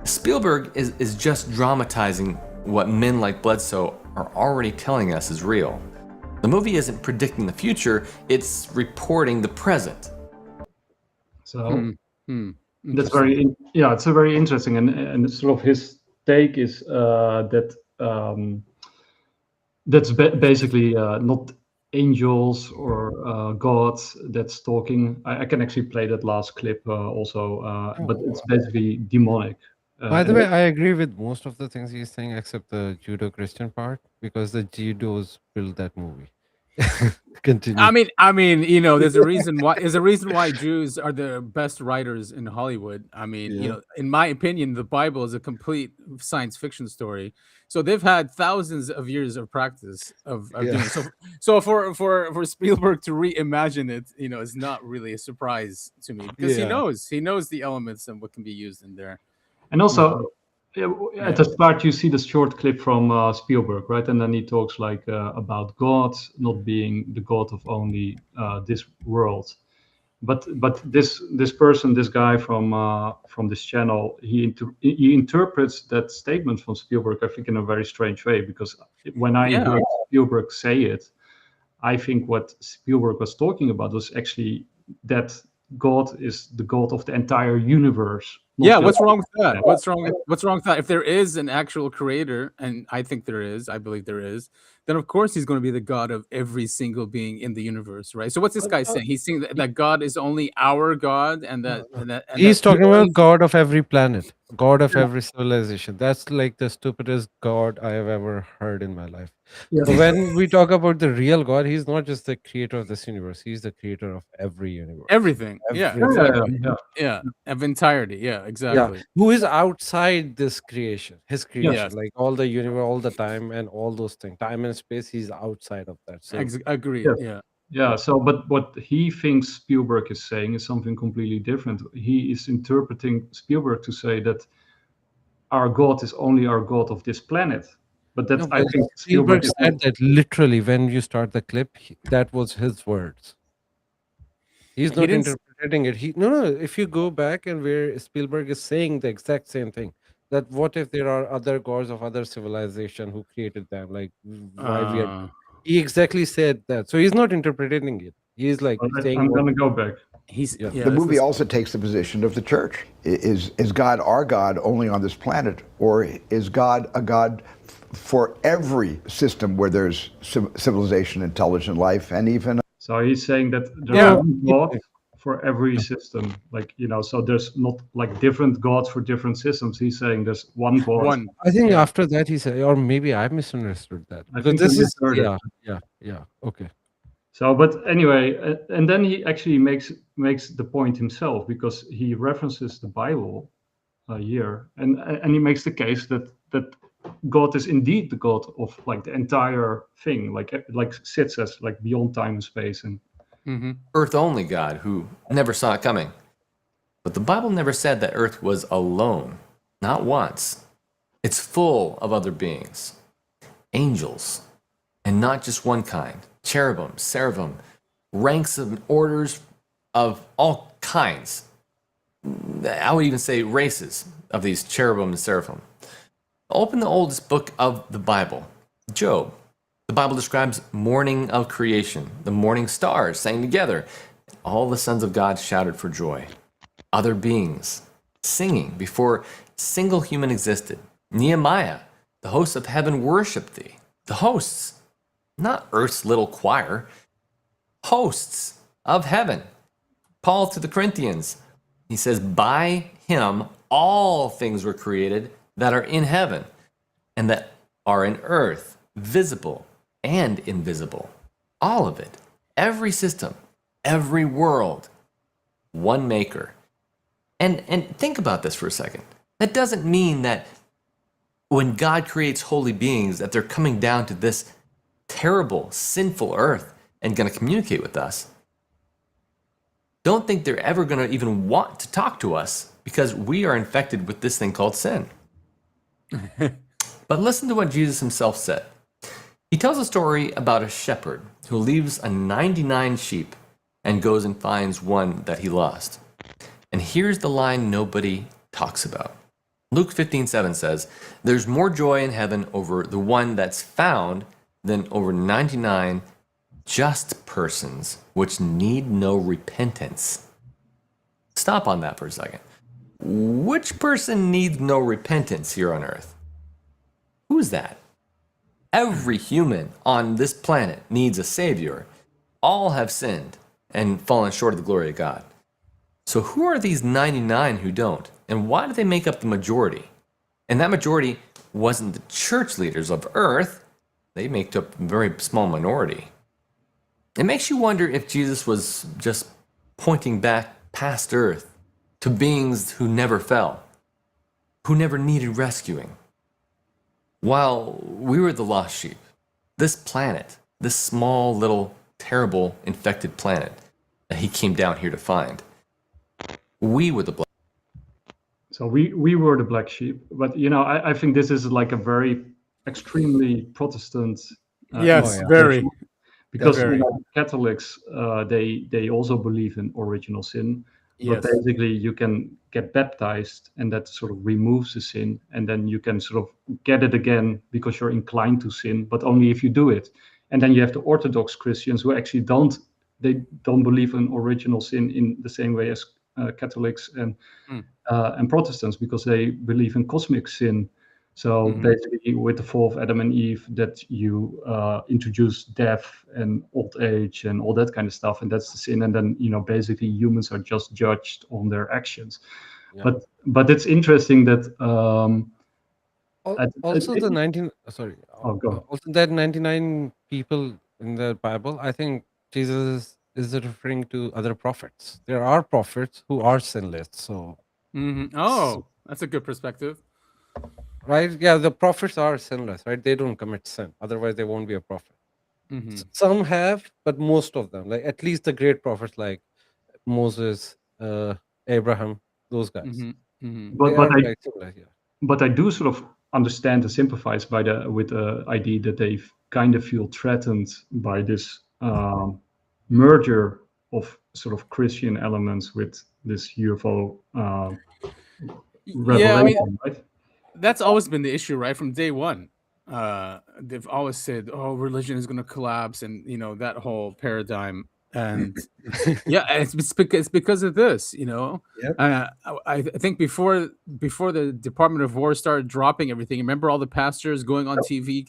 Spielberg is just dramatizing what men like Bledsoe are already telling us is real. The movie isn't predicting the future, it's reporting the present. So that's it's a very interesting, and sort of his take is that that's basically not angels or gods that's talking. I can actually play that last clip also, but it's basically demonic. By the way, I agree with most of the things he's saying except the Judo-Christian part, because the Judos built that movie. Continue. I mean, you know, there's a reason why Jews are the best writers in Hollywood. I mean, you know, in my opinion, the Bible is a complete science fiction story. So they've had thousands of years of practice of doing it. So for Spielberg to reimagine it, you know, is not really a surprise to me, because he knows the elements and what can be used in there. And also, at the start, you see the short clip from Spielberg, right? And then he talks like about God not being the God of only this world, but this person, this guy from this channel, he interprets that statement from Spielberg, I think, in a very strange way. Because when I heard Spielberg say it, I think what Spielberg was talking about was actually that God is the God of the entire universe. Yeah, what's wrong with that? What's wrong with that? If there is an actual creator, and I think there is, I believe there is, then of course he's going to be the God of every single being in the universe, right? So what's this guy saying? He's saying that God is only our God, and that he's talking about God of every planet, God of every civilization. That's like the stupidest God I have ever heard in my life. Yeah. So when we talk about the real God, he's not just the creator of this universe, he's the creator of every universe. Everything. Yeah, exactly. Yeah, of entirety. Yeah, exactly. Yeah. Who is outside this creation, his creation, like all the universe, all the time, and all those things, time and space, he's outside of that. So agree. Yeah. So but what he thinks Spielberg is saying is something completely different. He is interpreting Spielberg to say that our God is only our God of this planet. But that's, I think Spielberg said that literally when you start the clip, that was his words. He's not interpreting it. No. If you go back and where Spielberg is saying the exact same thing, that what if there are other gods of other civilization who created them? Like why we are He exactly said that. So he's not interpreting it. He's like saying. I'm gonna go back. The movie also takes the position of the church. Is God our God only on this planet, or is God a God for every system where there's civilization, intelligent life, and even? So he's saying that there's one God for every system, like, you know, so there's not like different gods for different systems. He's saying there's one God. I think after that he said, or maybe I misunderstood that. I Because think this you is misheard it. yeah. Okay. So, but anyway, and then he actually makes the point himself, because he references the Bible here, and he makes the case that God is indeed the God of like the entire thing, like Sid says, like beyond time and space, and Earth only God who never saw it coming. But the Bible never said that Earth was alone, not once. It's full of other beings, angels, and not just one kind. Cherubim, seraphim, ranks and orders of all kinds. I would even say races of these cherubim and seraphim. Open the oldest book of the Bible, Job. The Bible describes morning of creation. The morning stars sang together. All the sons of God shouted for joy. Other beings singing before single human existed. Nehemiah, the hosts of heaven worshiped thee. The hosts, not earth's little choir, hosts of heaven. Paul to the Corinthians, he says, by him all things were created that are in heaven and that are in earth, visible and invisible. All of it, every system, every world, one maker. And think about this for a second. That doesn't mean that when God creates holy beings that they're coming down to this terrible, sinful earth and going to communicate with us. Don't think they're ever going to even want to talk to us because we are infected with this thing called sin. But listen to what Jesus himself said. He tells a story about a shepherd who leaves a 99 sheep and goes and finds one that he lost. And here's the line nobody talks about. Luke 15:7 says, there's more joy in heaven over the one that's found than over 99 just persons which need no repentance. Stop on that for a second. Which person needs no repentance here on earth? Who's that? Every human on this planet needs a savior. All have sinned and fallen short of the glory of God. So who are these 99 who don't? And why do they make up the majority? And that majority wasn't the church leaders of earth. They make up a very small minority. It makes you wonder if Jesus was just pointing back past earth to beings who never fell, who never needed rescuing. While we were the lost sheep, this planet, this small, little, terrible, infected planet that he came down here to find, we were the black. So we were the black sheep. But, you know, I think this is like a very extremely Protestant. Very. Because you know, Catholics, they also believe in original sin. But basically, you can get baptized, and that sort of removes the sin, and then you can sort of get it again because you're inclined to sin, but only if you do it. And then you have the Orthodox Christians who actually don't believe in original sin in the same way as Catholics and Protestants, because they believe in cosmic sin. So basically, with the fall of Adam and Eve, that you introduce death and old age and all that kind of stuff, and that's the sin. And then, you know, basically humans are just judged on their actions. Yeah. But it's interesting that also the 19 sorry go. Also that 99 people in the Bible, I think Jesus is referring to other prophets. There are prophets who are sinless. So that's a good perspective. Right? Yeah, the prophets are sinless, right? They don't commit sin. Otherwise, they won't be a prophet. Some have, but most of them, like at least the great prophets like Moses, Abraham, those guys. But I do sort of understand and sympathize with the idea that they kind of feel threatened by this merger of sort of Christian elements with this UFO revelation, right? That's always been the issue, right? From day one. they've always said, "Oh, religion is going to collapse," and that whole paradigm. And yeah, it's because of this. Yep. I think before the Department of War started dropping everything, remember all the pastors going on TV,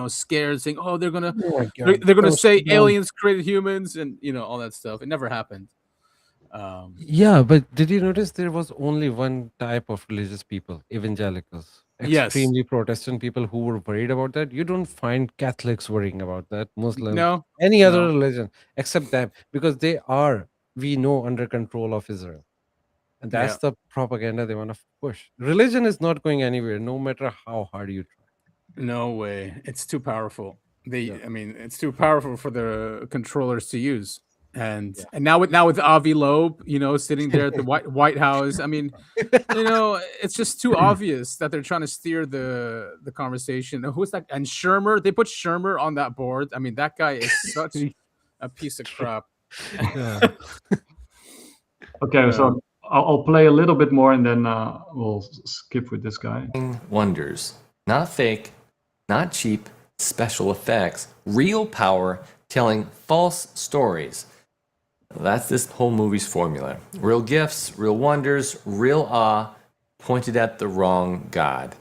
scared, saying, "Oh, they're gonna Oh my they're, God. they're gonna That was say so dumb. aliens created humans," and all that stuff. It never happened. Yeah, but did you notice there was only one type of religious people, evangelicals, Yes. extremely Protestant people who were worried about that? You don't find Catholics worrying about that, Muslims, No, any other no. religion except them, because they are, we know, under control of Israel. And that's Yeah. the propaganda they want to push. Religion is not going anywhere, no matter how hard you try. No way. It's too powerful. Yeah. I mean, it's too powerful for the controllers to use. And Yeah. and now with Avi Loeb, sitting there at the White House. I mean, it's just too obvious that they're trying to steer the conversation. Who's that? And Shermer, they put Shermer on that board. I mean, that guy is such a piece of crap. Yeah. Okay, so I'll play a little bit more and then we'll skip with this guy. Wonders. Not fake, not cheap, special effects. Real power telling false stories. That's this whole movie's formula. Real gifts, real wonders, real awe, pointed at the wrong God.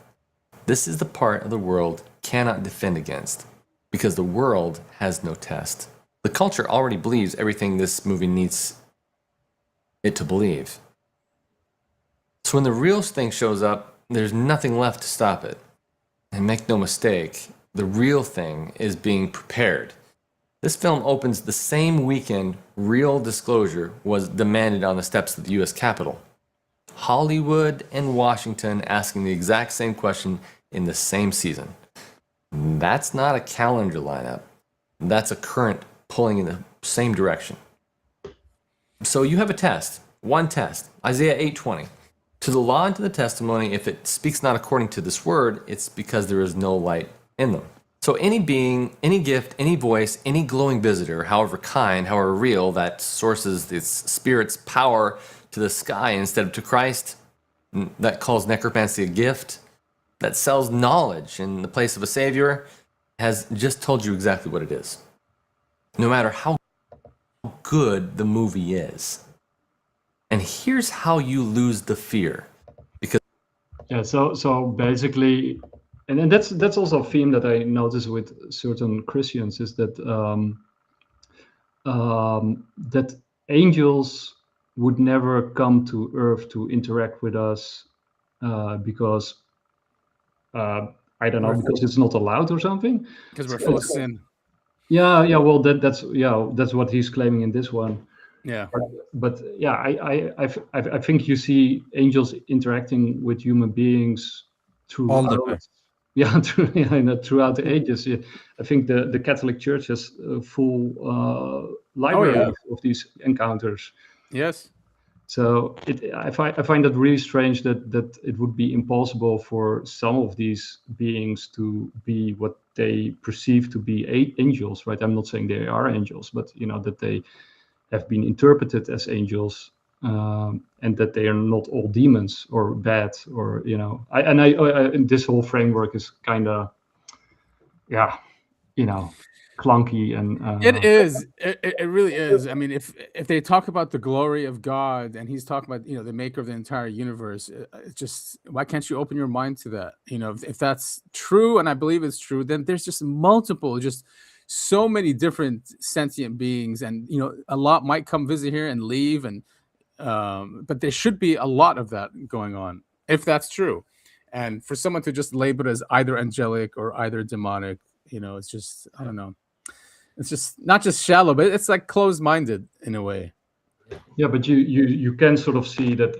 This is the part of the world cannot defend against, because the world has no test. The culture already believes everything this movie needs it to believe. So when the real thing shows up, there's nothing left to stop it. And make no mistake, the real thing is being prepared. This film opens the same weekend real disclosure was demanded on the steps of the US Capitol. Hollywood and Washington asking the exact same question in the same season. That's not a calendar lineup. That's a current pulling in the same direction. So you have a test, one test, Isaiah 8:20. To the law and to the testimony, if it speaks not according to this word, it's because there is no light in them. So any being, any gift, any voice, any glowing visitor, however kind, however real, that sources its spirit's power to the sky instead of to Christ, that calls necromancy a gift, that sells knowledge in the place of a savior, has just told you exactly what it is. No matter how good the movie is. And here's how you lose the fear. Because yeah, so basically, and that's also a theme that I notice with certain Christians is that that angels would never come to Earth to interact with us because I don't know, because it's not allowed or something. Because we're full of sin. Yeah. Well, that's what he's claiming in this one. Yeah. But yeah, I think you see angels interacting with human beings All the time. Yeah, throughout the ages. Yeah. I think the Catholic Church has a full library of these encounters. Yes. So I find that really strange that it would be impossible for some of these beings to be what they perceive to be angels, right? I'm not saying they are angels, but that they have been interpreted as angels, and that they are not all demons or bad, or this whole framework is kind of clunky and it is. It really is. I mean, if they talk about the glory of God and he's talking about the maker of the entire universe, it's just, why can't you open your mind to that? If that's true, and I believe it's true, then there's just multiple, just so many different sentient beings, and a lot might come visit here and leave, and but there should be a lot of that going on if that's true. And for someone to just label it as either angelic or either demonic, it's just, I don't know, it's just not just shallow, but it's like closed-minded in a way. Yeah, but you can sort of see that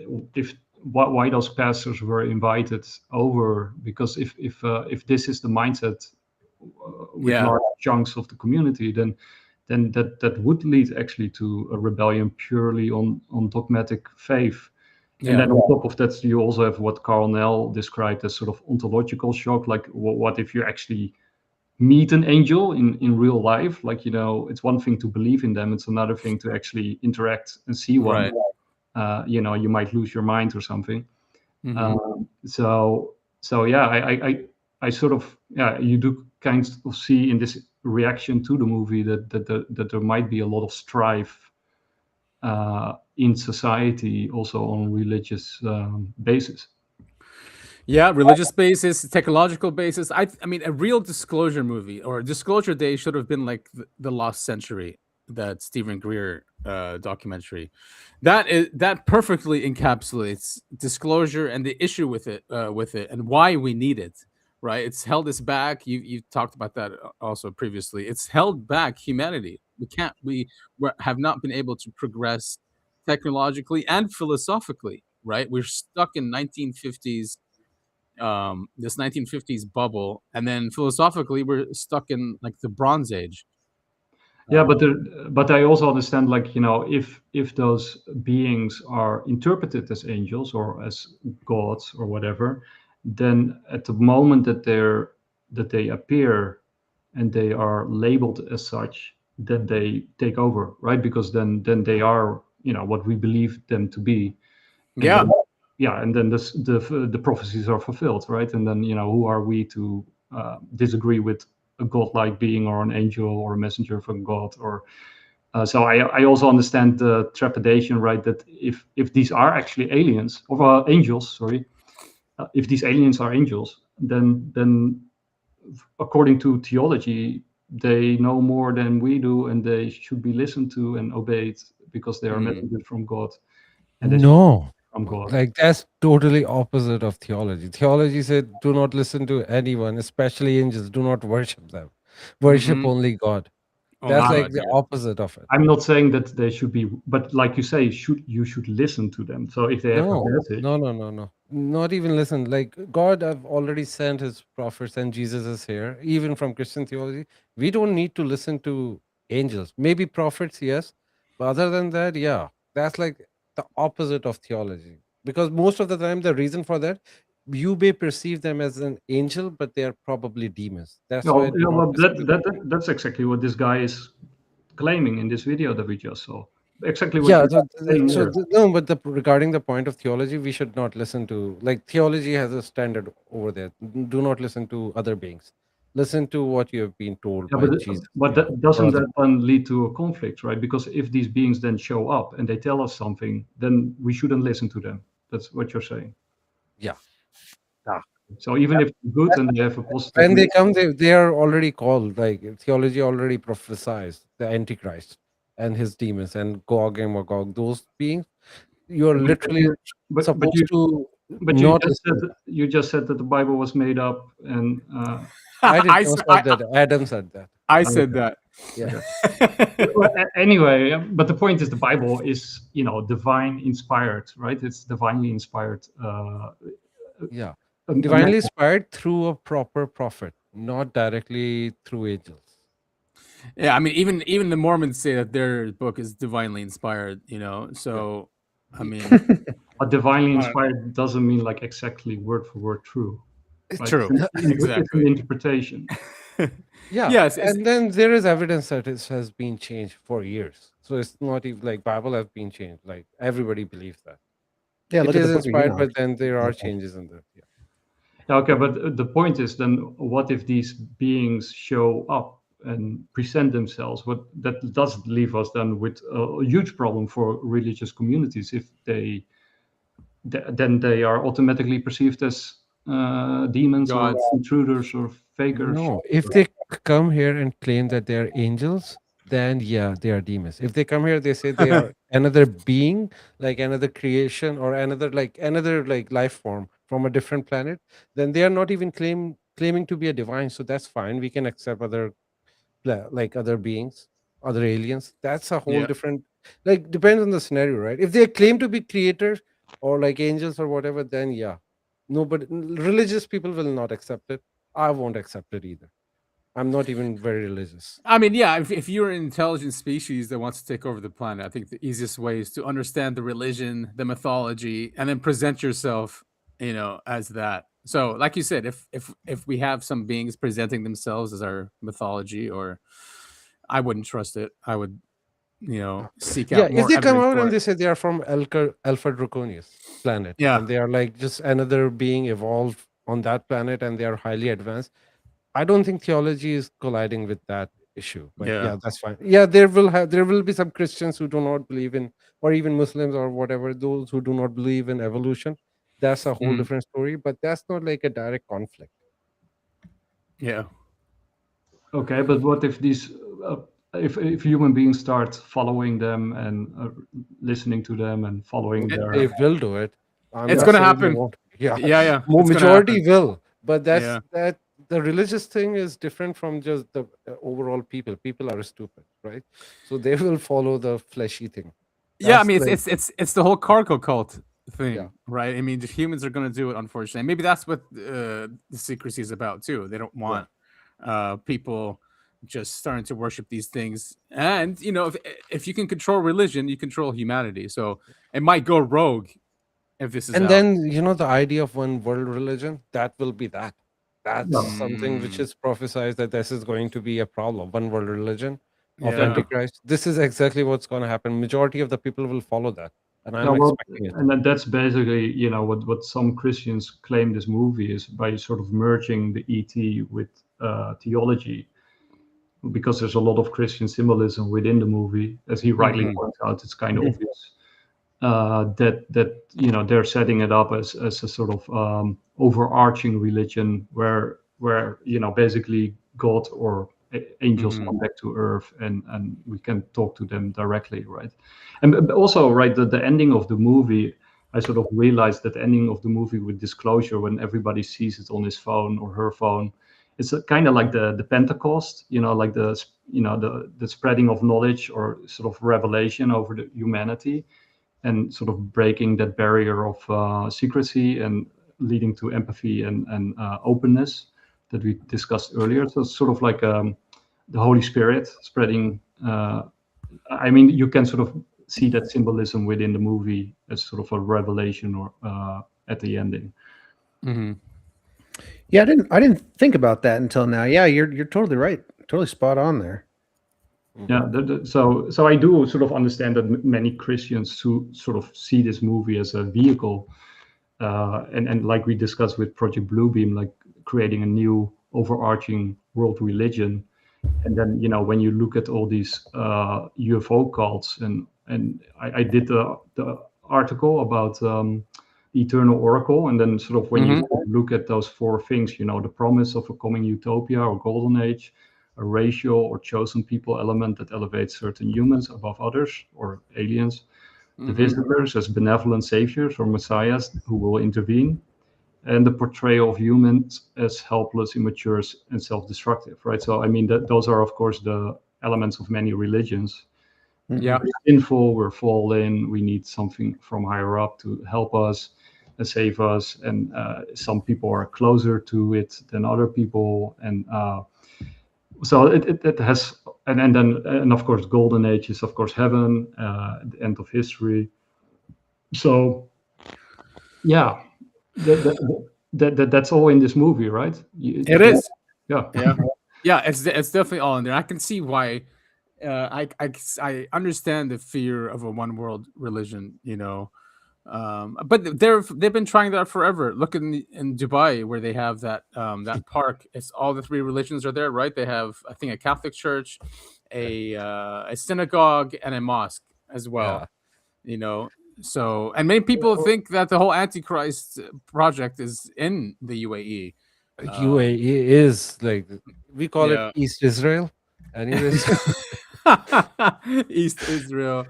why those pastors were invited over, because if this is the mindset with large chunks of the community, then that would lead actually to a rebellion purely on dogmatic faith. Yeah. And then on top of that, you also have what Carl Nell described as sort of ontological shock. Like, what if you actually meet an angel in real life? Like, it's one thing to believe in them, it's another thing to actually interact and see one. Right. You might lose your mind or something. Mm-hmm. So yeah, I sort of, you do kind of see in this reaction to the movie that there might be a lot of strife in society, also on religious basis. Yeah, religious basis, technological basis. I mean, a real disclosure movie or Disclosure Day should have been like the Lost Century, that Stephen Greer documentary. That perfectly encapsulates disclosure and the issue with it, and why we need it. Right? It's held us back. You talked about that also previously. It's held back humanity. We have not been able to progress technologically and philosophically. Right? We're stuck in 1950s, this 1950s bubble, and then philosophically we're stuck in like the Bronze Age. Yeah, but I also understand, like, if those beings are interpreted as angels or as gods or whatever, then at the moment that they appear and they are labeled as such, then they take over, right? Because then they are, what we believe them to be. And and then the prophecies are fulfilled, right? And then, who are we to disagree with a godlike being or an angel or a messenger from God? Or so I also understand the trepidation, right? That if these are actually aliens or angels, sorry, if these aliens are angels, then according to theology, they know more than we do, and they should be listened to and obeyed because they are messengers from God. And they No, from God. like that's totally opposite of theology. Theology said, do not listen to anyone, especially angels. Do not worship them. Worship only God. That's like the opposite of it. I'm not saying that they should be, but like you say, you should listen to them. So if they have a message, no, not even listen. Like God have already sent His prophets, and Jesus is here. Even from Christian theology, we don't need to listen to angels. Maybe prophets, yes, but other than that, yeah, that's like the opposite of theology. Because most of the time, the reason for that, you may perceive them as an angel, but they are probably demons. That's why. That's exactly what this guy is claiming in this video that we just saw. Exactly what Yeah, you're but regarding the point of theology, we should not listen to, like, theology has a standard over there. Do not listen to other beings. Listen to what you have been told by Jesus. But doesn't that then lead to a conflict, right? Because if these beings then show up and they tell us something, then we shouldn't listen to them. That's what you're saying. Yeah. So even if good and they have a positive, when they come, they are already called, like theology already prophesies the Antichrist and his demons and Gog and Magog. Those beings, you are literally supposed to. But you just said that the Bible was made up, and I didn't say that. Adam said that. I said that. Yeah. Anyway, but the point is, the Bible is, divine inspired, right? It's divinely inspired. Yeah. Divinely inspired through a proper prophet, not directly through angels. Yeah, I mean, even the Mormons say that their book is divinely inspired. So I mean, but divinely inspired doesn't mean like exactly word for word true. It's true. Exactly. It's an interpretation. Yeah. Yes. And then there is evidence that it has been changed for years. So it's not even like Bible has been changed. Like everybody believes that. Yeah, it is inspired, but then there are changes in there. Yeah. Okay, but the point is then, what if these beings show up and present themselves? That does leave us then with a huge problem for religious communities if then they are automatically perceived as demons or intruders or fakers. No, if they come here and claim that they are angels, then yeah, they are demons. If they come here, they say they are another being, like another creation or another life form from a different planet, then they are not even claiming to be a divine. So that's fine. We can accept other beings, other aliens. That's a whole different, like, depends on the scenario, right? If they claim to be creators or like angels or whatever, then yeah. No, but religious people will not accept it. I won't accept it either. I'm not even very religious. I mean, yeah, if you're an intelligent species that wants to take over the planet, I think the easiest way is to understand the religion, the mythology, and then present yourself, as that. So, like you said, if we have some beings presenting themselves as our mythology, or I wouldn't trust it. I would, seek out. Yeah, if they come out and they say they are from Alpha Draconis planet, and they are like just another being evolved on that planet and they are highly advanced. I don't think theology is colliding with that issue, but yeah, that's fine. Yeah, there will be some Christians who do not believe in, or even Muslims or whatever, those who do not believe in evolution. That's a whole different story, but that's not like a direct conflict. Yeah. Okay, but what if these, if human beings start following them and listening to them and following their, They will do it. It's going to happen. Yeah, yeah. Majority will, but that's Yeah. that. The religious thing is different from just the overall people. People are stupid, right? So they will follow the fleshy thing. Yeah, I That's mean, like- it's the whole cargo cult thing, Yeah. right? I mean, just humans are going to do it, unfortunately. Maybe that's what the secrecy is about too. They don't want people just starting to worship these things. And you know, if you can control religion, you control humanity. So it might go rogue if this is and out. then the idea of one world religion, that will be that. That's something which is prophesied, that this is going to be a problem. One world religion of Yeah. Antichrist. This is exactly what's going to happen. Majority of the people will follow that, and I'm No, well, expecting it. and then that's basically, you know, what some Christians claim this movie is, by sort of merging the ET with theology, because there's a lot of Christian symbolism within the movie, as he rightly points out. It's kind of obvious that you know, they're setting it up as a sort of overarching religion where you know, basically God or angels come back to Earth and we can talk to them directly, right? And also, right, the ending of the movie, I sort of realized that the ending of the movie with disclosure, when everybody sees it on his phone or her phone, it's kind of like the Pentecost, you know, like the spreading of knowledge or sort of revelation over the humanity, and sort of breaking that barrier of secrecy and leading to empathy and openness that we discussed earlier. So it's sort of like the Holy Spirit spreading. I mean, you can sort of see that symbolism within the movie as sort of a revelation or at the ending. Yeah, I didn't think about that until now. Yeah, you're totally right. Totally spot on there. Yeah, so I do sort of understand that many Christians who sort of see this movie as a vehicle, and like we discussed with Project Bluebeam, like creating a new overarching world religion. And then, you know, when you look at all these UFO cults, and I did the article about the Eternal Oracle, and then sort of when you look at those four things, you know, the promise of a coming utopia or golden age, a racial or chosen people element that elevates certain humans above others or aliens, the visitors as benevolent saviors or messiahs who will intervene, and the portrayal of humans as helpless, immature, and self-destructive, right? So, I mean, those are, of course, the elements of many religions. Yeah. We're sinful, we're fallen, we need something from higher up to help us and save us. And some people are closer to it than other people. And so it has, and of course, golden age is, of course, heaven, the end of history. So, yeah. That's all in this movie, right? It is. Yeah. It's definitely all in there. I can see why. I understand the fear of a one world religion, you know, but they've been trying that forever. Look in Dubai, where they have that park. It's all the three religions are there, right? They have, I think, a Catholic church, a synagogue, and a mosque as well. Yeah. You know. So, and many people think that the whole Antichrist project is in the UAE. UAE is like, we call it East Israel. Anyways, East Israel.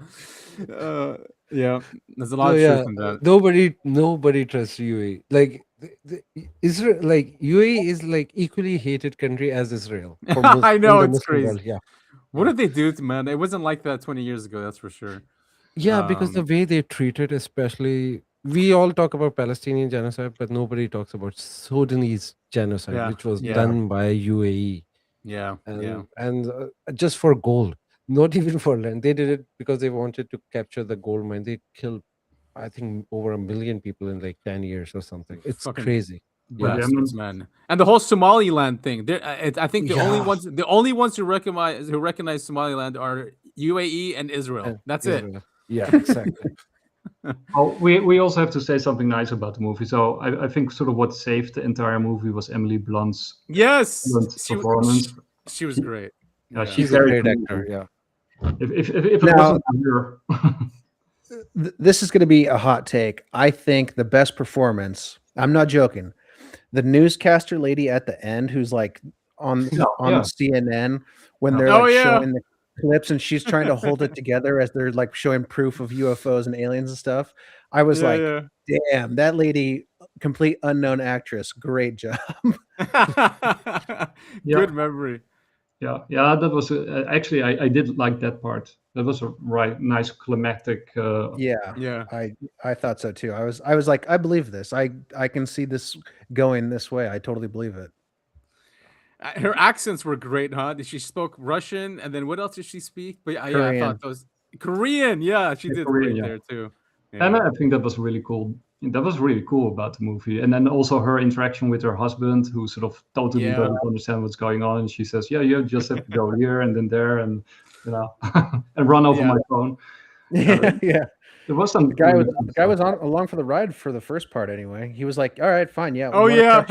Yeah, there's a lot of truth in that. Nobody trusts UAE. Like Israel, like UAE is like equally hated country as Israel. I know, it's crazy. World. Yeah. What did they do to man? It wasn't like that 20 years ago. That's for sure. Yeah, because the way they treated, especially, we all talk about Palestinian genocide, but nobody talks about Sudanese genocide, which was done by UAE. And just for gold, not even for land. They did it because they wanted to capture the gold mine. They killed, I think, over 1 million people in like 10 years or something. It's fucking crazy. Bastards, man. And the whole Somaliland thing. I think the only ones who recognize Somaliland are UAE and Israel. That's it. Yeah, exactly. Oh, we also have to say something nice about the movie. So I think sort of what saved the entire movie was Emily Blunt's Yes, performance. she was great. Yeah, She's a great actor. Yeah. If it Now- wasn't for her. This is going to be a hot take. I think the best performance, I'm not joking, the newscaster lady at the end who's like on CNN when they're like showing the clips and she's trying to hold it together as they're like showing proof of UFOs and aliens and stuff. I was damn, that lady, complete unknown actress, great job. Good memory. Yeah, that was actually I did like that part. That was a nice climactic. I thought so too. I was like, I believe this. I can see this going this way. I totally believe it. Her accents were great, huh? She spoke Russian, and then what else did she speak? But yeah, I thought those Korean. Yeah, she did great there too. Yeah. And I think that was really cool. That was really cool about the movie. And then also her interaction with her husband, who sort of totally doesn't understand what's going on. And she says, "Yeah, you just have to go here and then there, and and run over my phone." Yeah. There was some the guy was along for the ride for the first part anyway. He was like, "All right, fine, yeah." Oh yeah.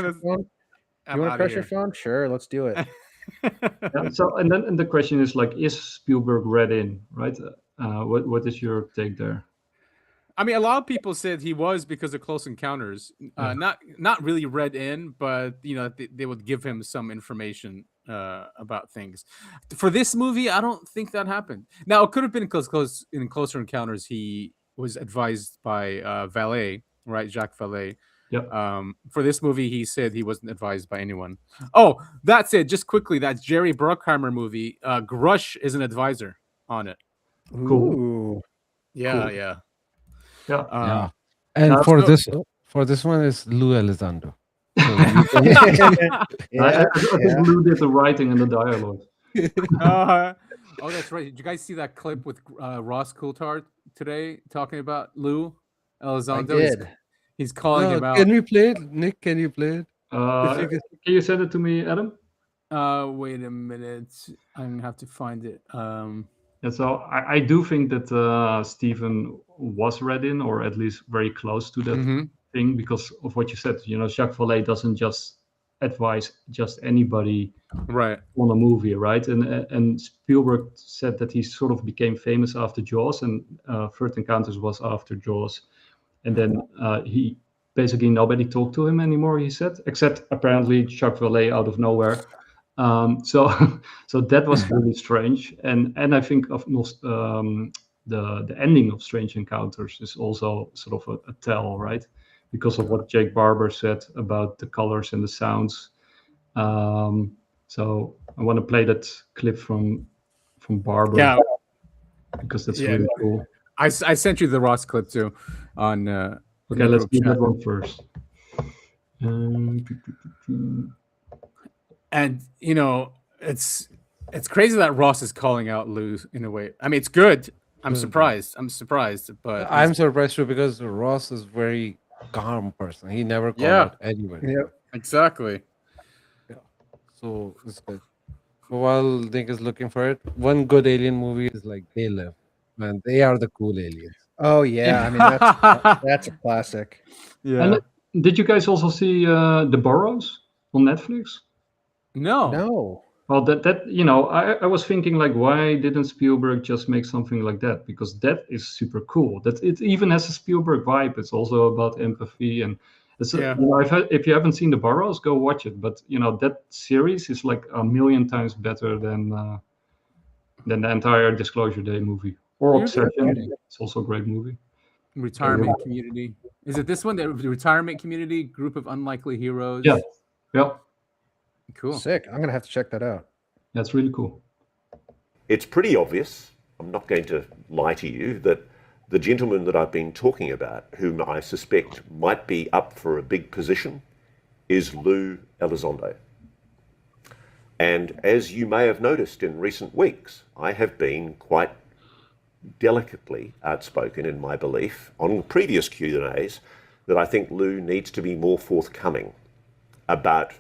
You want to crush your phone? Sure, let's do it. So and then the question is like, is Spielberg read in, right? What is your take there? I mean, a lot of people said he was because of Close Encounters. Not really read in, but they would give him some information about things. For this movie, I don't think that happened. Now, it could have been because in Closer Encounters, he was advised by Vallée, right, Jacques Vallée. Yeah. For this movie, he said he wasn't advised by anyone. Oh, that's it. Just quickly, that Jerry Bruckheimer movie, Grush is an advisor on it. Cool. Ooh. Yeah, Cool. yeah. Yeah. And for this one is Lou Elizondo. So I think Lou did the writing and the dialogue. Oh, that's right. Did you guys see that clip with Ross Coulthard today talking about Lou Elizondo? I did. He's calling him out. Can we play it? Nick, can you play it? Can you send it to me, Adam? Wait a minute. I'm gonna have to find it. And so I do think that Steven was read in, or at least very close to that thing, because of what you said. Jacques Vallée doesn't just advise just anybody right on a movie, right? And Spielberg said that he sort of became famous after Jaws, and First Encounters was after Jaws, and then he basically nobody talked to him anymore. He said, except apparently Jacques Vallée out of nowhere. So that was really strange, and I think of the ending of Strange Encounters is also sort of a tell, right? Because of what Jake Barber said about the colors and the sounds. So I want to play that clip from Barber, because that's really cool. I sent you the Ross clip too on. Okay, let's do that one first. And it's crazy that Ross is calling out Lou in a way. I mean, it's good. I'm surprised, but I'm surprised too, because Ross is very calm person. He never called out anyone. Yeah, exactly. Yeah. So it's good. While Nick is looking for it, one good alien movie is like They Live. Man, they are the cool aliens. Oh yeah, I mean that's a classic. Yeah. And did you guys also see The Burrows on Netflix? No. Well, that I was thinking, like, why didn't Spielberg just make something like that? Because that is super cool. That it even has a Spielberg vibe. It's also about empathy, and it's if you haven't seen The Burrows, go watch it. But that series is like a million times better than the entire Disclosure Day movie or Obsession. It's also a great movie. Retirement Community. Is it this one? The Retirement Community, Group of Unlikely Heroes. Yeah. Yep. Cool. Sick. I'm gonna have to check that out. That's really cool. It's pretty obvious, I'm not going to lie to you, that the gentleman that I've been talking about, whom I suspect might be up for a big position, is Lou Elizondo. And as you may have noticed in recent weeks, I have been quite delicately outspoken in my belief on previous Q&As that I think Lou needs to be more forthcoming about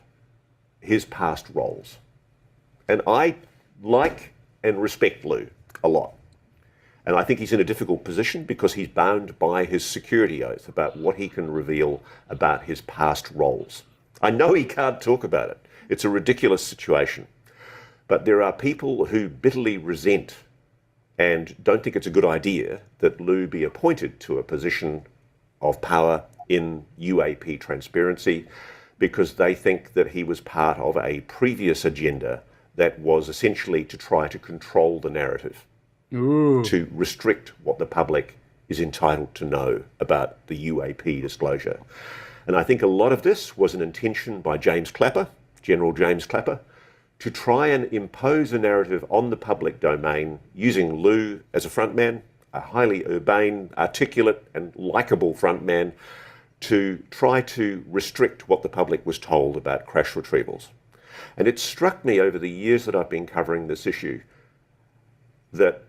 his past roles. And I like and respect Lou a lot. And I think he's in a difficult position because he's bound by his security oath about what he can reveal about his past roles. I know he can't talk about it. It's a ridiculous situation. But there are people who bitterly resent and don't think it's a good idea that Lou be appointed to a position of power in UAP transparency because they think that he was part of a previous agenda that was essentially to try to control the narrative. To restrict what the public is entitled to know about the UAP disclosure. And I think a lot of this was an intention by James Clapper, General James Clapper, to try and impose a narrative on the public domain using Lou as a frontman, a highly urbane, articulate and likeable frontman, to try to restrict what the public was told about crash retrievals. And it struck me over the years that I've been covering this issue that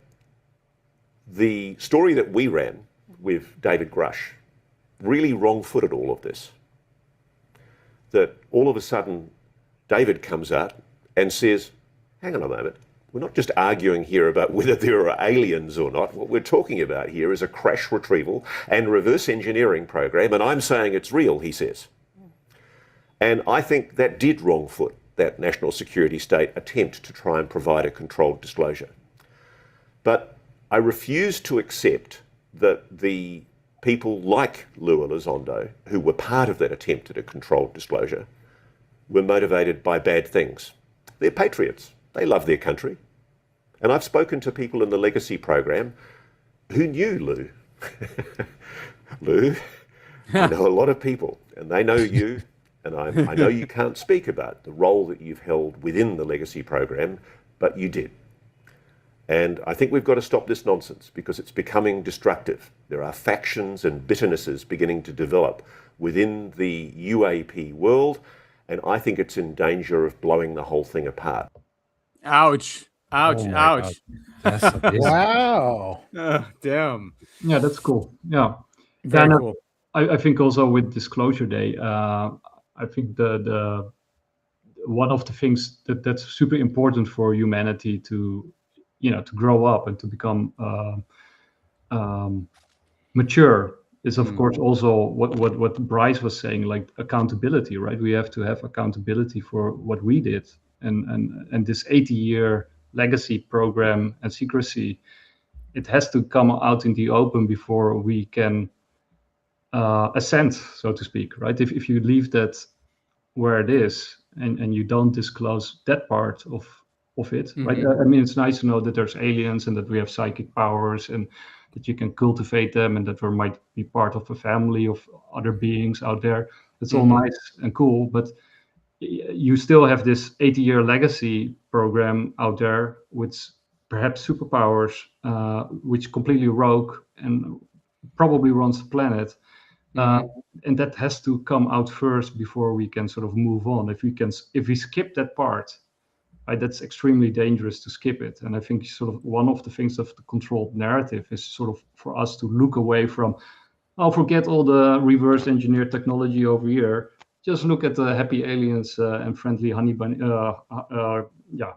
the story that we ran with David Grush really wrong-footed all of this. That all of a sudden, David comes out and says, hang on a moment, we're not just arguing here about whether there are aliens or not. What we're talking about here is a crash retrieval and reverse engineering program, and I'm saying it's real, he says. And I think that did wrong-foot that national security state attempt to try and provide a controlled disclosure. But I refuse to accept that the people like Lou Elizondo, who were part of that attempt at a controlled disclosure, were motivated by bad things. They're patriots. They love their country. And I've spoken to people in the legacy program who knew Lou. Lou, I know a lot of people, and they know you, and I know you can't speak about the role that you've held within the legacy program, but you did. And I think we've got to stop this nonsense because it's becoming destructive. There are factions and bitternesses beginning to develop within the UAP world, and I think it's in danger of blowing the whole thing apart. Ouch. Ouch. Oh my Ouch. God. That's amazing. Wow. Damn. Yeah, that's cool. Yeah. Very Then, cool. I think also with Disclosure Day, I think the one of the things that's super important for humanity to grow up and to become mature is of course also what Bryce was saying, like accountability, right? We have to have accountability for what we did, and this 80-year legacy program and secrecy, it has to come out in the open before we can ascend, so to speak, right? If you leave that where it is and you don't disclose that part of it, right? I mean, it's nice to know that there's aliens and that we have psychic powers and that you can cultivate them and that we might be part of a family of other beings out there. It's all nice and cool, but you still have this 80-year legacy program out there with perhaps superpowers, which completely rogue and probably runs the planet. And that has to come out first before we can sort of move on. If we skip that part, right, that's extremely dangerous to skip it. And I think sort of one of the things of the controlled narrative is sort of for us to look away from, forget all the reverse engineered technology over here. Just look at the happy aliens and friendly honey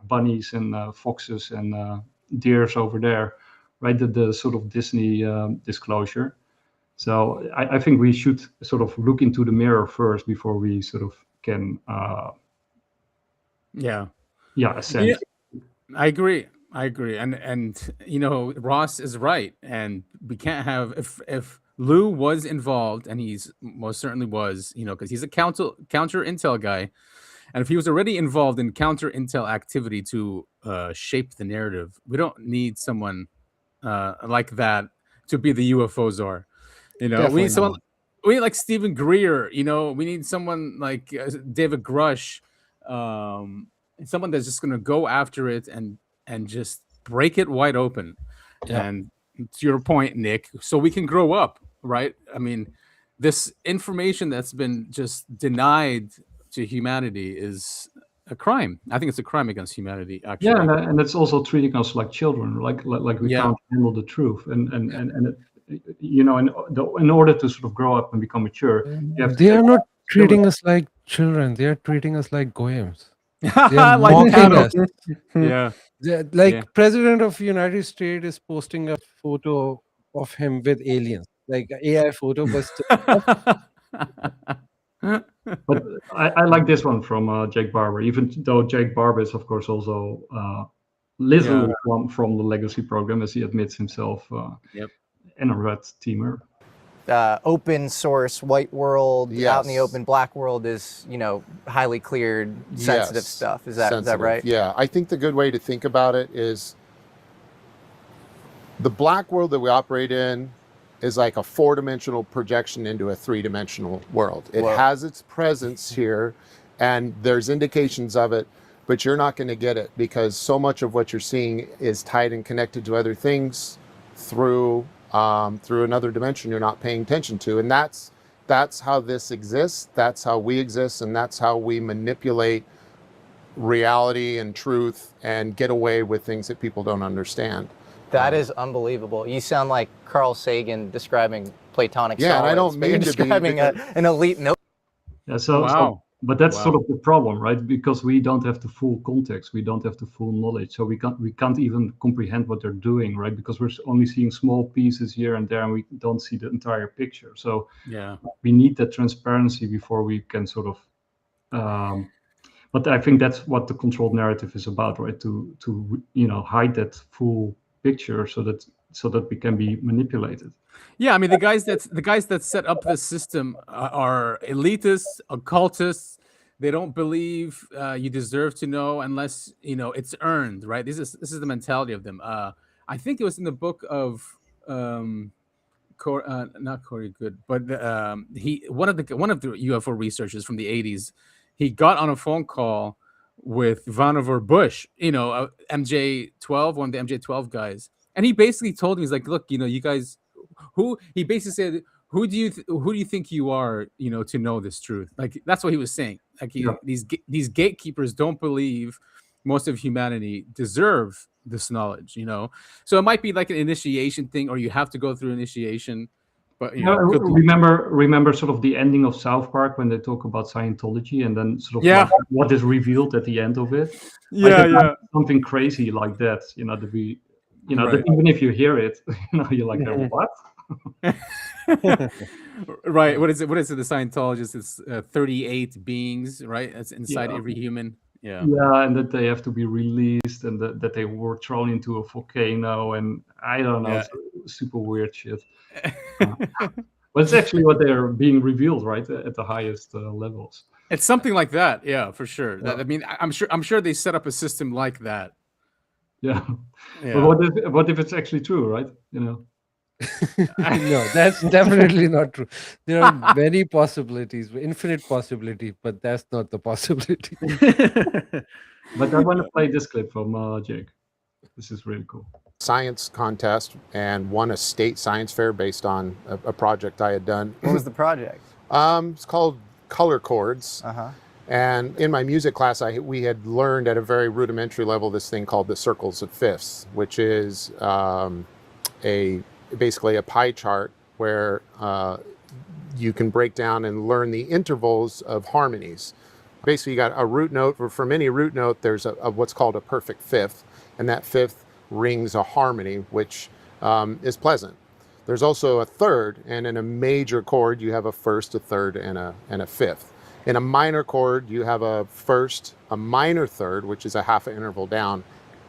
bunnies and foxes and deers over there, right? The sort of Disney disclosure. So I think we should sort of look into the mirror first before we sort of can, ascend. Yeah, I agree. And Ross is right. And we can't have if Lou was involved, and he's most certainly was, because he's a counter intel guy, and if he was already involved in counter intel activity to shape the narrative, we don't need someone like that to be the UFO czar. We need someone. We need like Stephen Greer. We need someone like David Grush. Someone that's just going to go after it and just break it wide open. Yeah. And to your point, Nick, so we can grow up, right? I mean, this information that's been just denied to humanity is a crime. I think it's a crime against humanity, actually. Yeah, and it's also treating us like children, like we can't handle the truth, and in order to sort of grow up and become mature, They are not treating us like children. They are treating us like goyams. They're Like mocking Thanos. us. Yeah. Like Yeah. President of United States is posting a photo of him with aliens, like a AI photo, but still. But I like this one from Jake Barber, even though Jake Barber is, of course, also literally from the legacy program, as he admits himself Yep. in a red teamer. Open source white world, out in the Yes. open black world is, highly cleared, sensitive Yes. stuff. Is that Sensitive. right? Yeah, I think the good way to think about it is the black world that we operate in is like a 4-dimensional projection into a 3-dimensional world. It Whoa. has its presence here, and there's indications of it, but you're not going to get it because so much of what you're seeing is tied and connected to other things through another dimension you're not paying attention to. And that's how this exists. That's how we exist. And that's how we manipulate reality and truth and get away with things that people don't understand. That is unbelievable. You sound like Carl Sagan describing Platonic Yeah, and I solids, don't but you're mean to be, describing an elite no. Yeah, but that's sort of the problem, right? Because we don't have the full context, we don't have the full knowledge, so we can't even comprehend what they're doing, right? Because we're only seeing small pieces here and there, and we don't see the entire picture. So we need that transparency before we can sort of. But I think that's what the controlled narrative is about, right? To hide that full picture so that we can be manipulated. Yeah, I mean the guys that set up this system are elitists, occultists. They don't believe you deserve to know unless it's earned, right? This is the mentality of them. I think it was in the book of not Corey Good, but one of the UFO researchers from the 80s. He got on a phone call with Vannevar Bush, MJ12, one of the MJ12 guys, and he basically told him, he's like, look, you guys. He basically said, who do you think you are, to know this truth? Like that's what he was saying. Like these gatekeepers don't believe most of humanity deserve this knowledge, So it might be like an initiation thing, or you have to go through initiation. But remember sort of the ending of South Park when they talk about Scientology, and then sort of what is revealed at the end of it. Something crazy like that, that we. That even if you hear it, you're like, what? Right. What is it? The Scientologist? It's 38 beings, right? That's inside every human. Yeah. Yeah, and that they have to be released, and that they were thrown into a volcano, and I don't know, super weird shit. But it's actually what they're being revealed, right, at the highest levels. It's something like that, yeah, for sure. I mean, I'm sure they set up a system like that. Yeah. But what if it's actually true, right? No, that's definitely not true. There are many possibilities, infinite possibility, but that's not the possibility. But I want to play this clip from Jake. This is really cool. Science contest and won a state science fair based on a project I had done. What was the project? It's called Color Chords. And in my music class, we had learned at a very rudimentary level this thing called the circles of fifths, which is basically a pie chart where you can break down and learn the intervals of harmonies. Basically, you got a root note. From any root note, there's what's called a perfect fifth, and that fifth rings a harmony, which is pleasant. There's also a third, and in a major chord, you have a first, a third, and a fifth. In a minor chord, you have a first, a minor third, which is a half an interval down,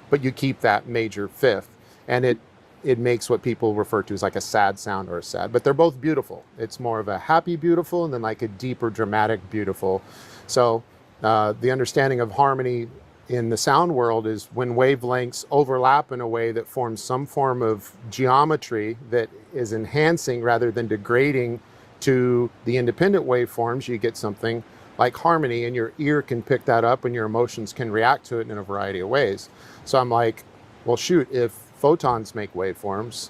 but you keep that major fifth, and it makes what people refer to as like a sad sound or a sad, but they're both beautiful. It's more of a happy beautiful and then like a deeper dramatic beautiful. So the understanding of harmony in the sound world is when wavelengths overlap in a way that forms some form of geometry that is enhancing rather than degrading to the independent waveforms, you get something like harmony, and your ear can pick that up and your emotions can react to it in a variety of ways. So I'm like, well, shoot, if photons make waveforms,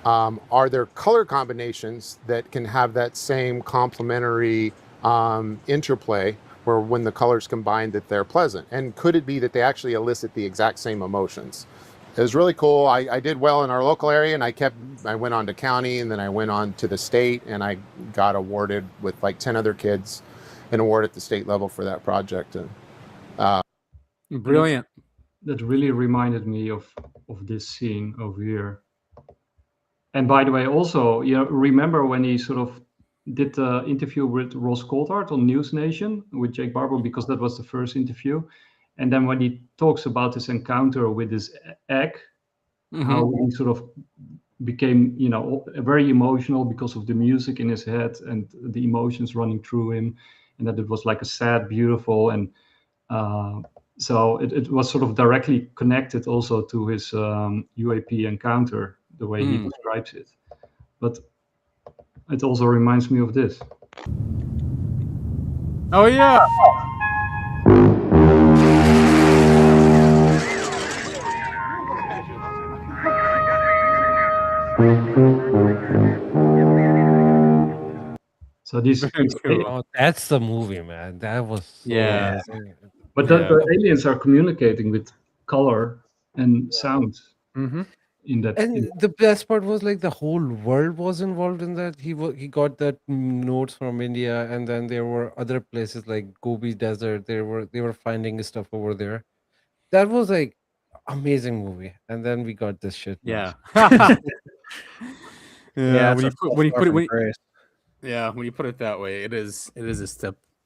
are there color combinations that can have that same complementary interplay where when the colors combine that they're pleasant? And could it be that they actually elicit the exact same emotions? It was really cool. I did well in our local area, and I went on to county, and then I went on to the state, and I got awarded with like 10 other kids an award at the state level for that project. And Brilliant. That really reminded me of this scene over here. And by the way, also, remember when he sort of did the interview with Ross Coulthard on News Nation with Jake Barber, because that was the first interview. And then when he talks about this encounter with this egg, how he sort of became, very emotional because of the music in his head and the emotions running through him, and that it was like a sad, beautiful, and so it was sort of directly connected also to his UAP encounter, the way he describes it. But it also reminds me of this. Oh yeah. So these, Oh, that's the movie, man. That was so amazing. But the aliens are communicating with color and sound. In that, And the best part was like the whole world was involved in that. He got that notes from India, and then there were other places like Gobi Desert. They were finding stuff over there. That was like amazing movie. And then we got this shit. Yeah. Yeah, When it's you put it when Grace. when you put it that way, it is a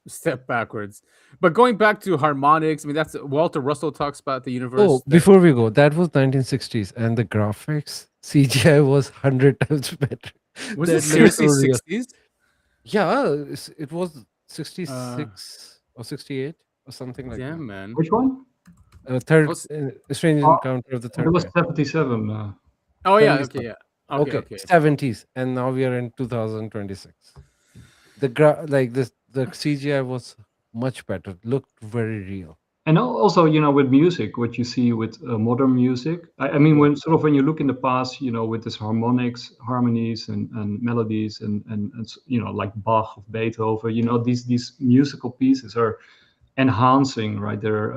step backwards. But going back to harmonics, I mean, that's Walter Russell talks about the universe. Oh, before we go, that was 1960s, and the graphics CGI was 100 times better. Was That it seriously looked so real. 60s? Yeah, it was 66 or 68 or something like Yeah, that. man. which one? Third Was- Strange Encounter of the It Third was Kind. 77. Oh yeah, 77. okay, yeah. Okay. 70s, and now we are in 2026. The the CGI was much better. Looked very real. And also, with music, what you see with modern music, I mean, when you look in the past, with this harmonies and melodies and like Bach, of Beethoven, these musical pieces are enhancing, right? They're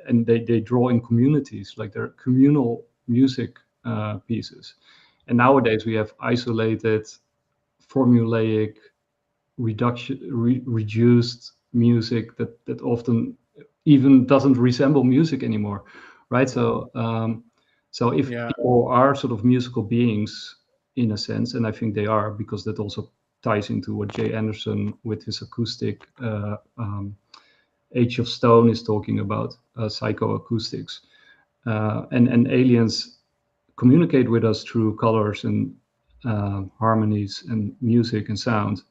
and they draw in communities, like they're communal music pieces. And nowadays we have isolated, formulaic, reduced music that often even doesn't resemble music anymore, right? So if people are sort of musical beings in a sense, and I think they are, because that also ties into what Jay Anderson with his acoustic Age of Stone is talking about, psychoacoustics, and aliens communicate with us through colors and harmonies and music and sound.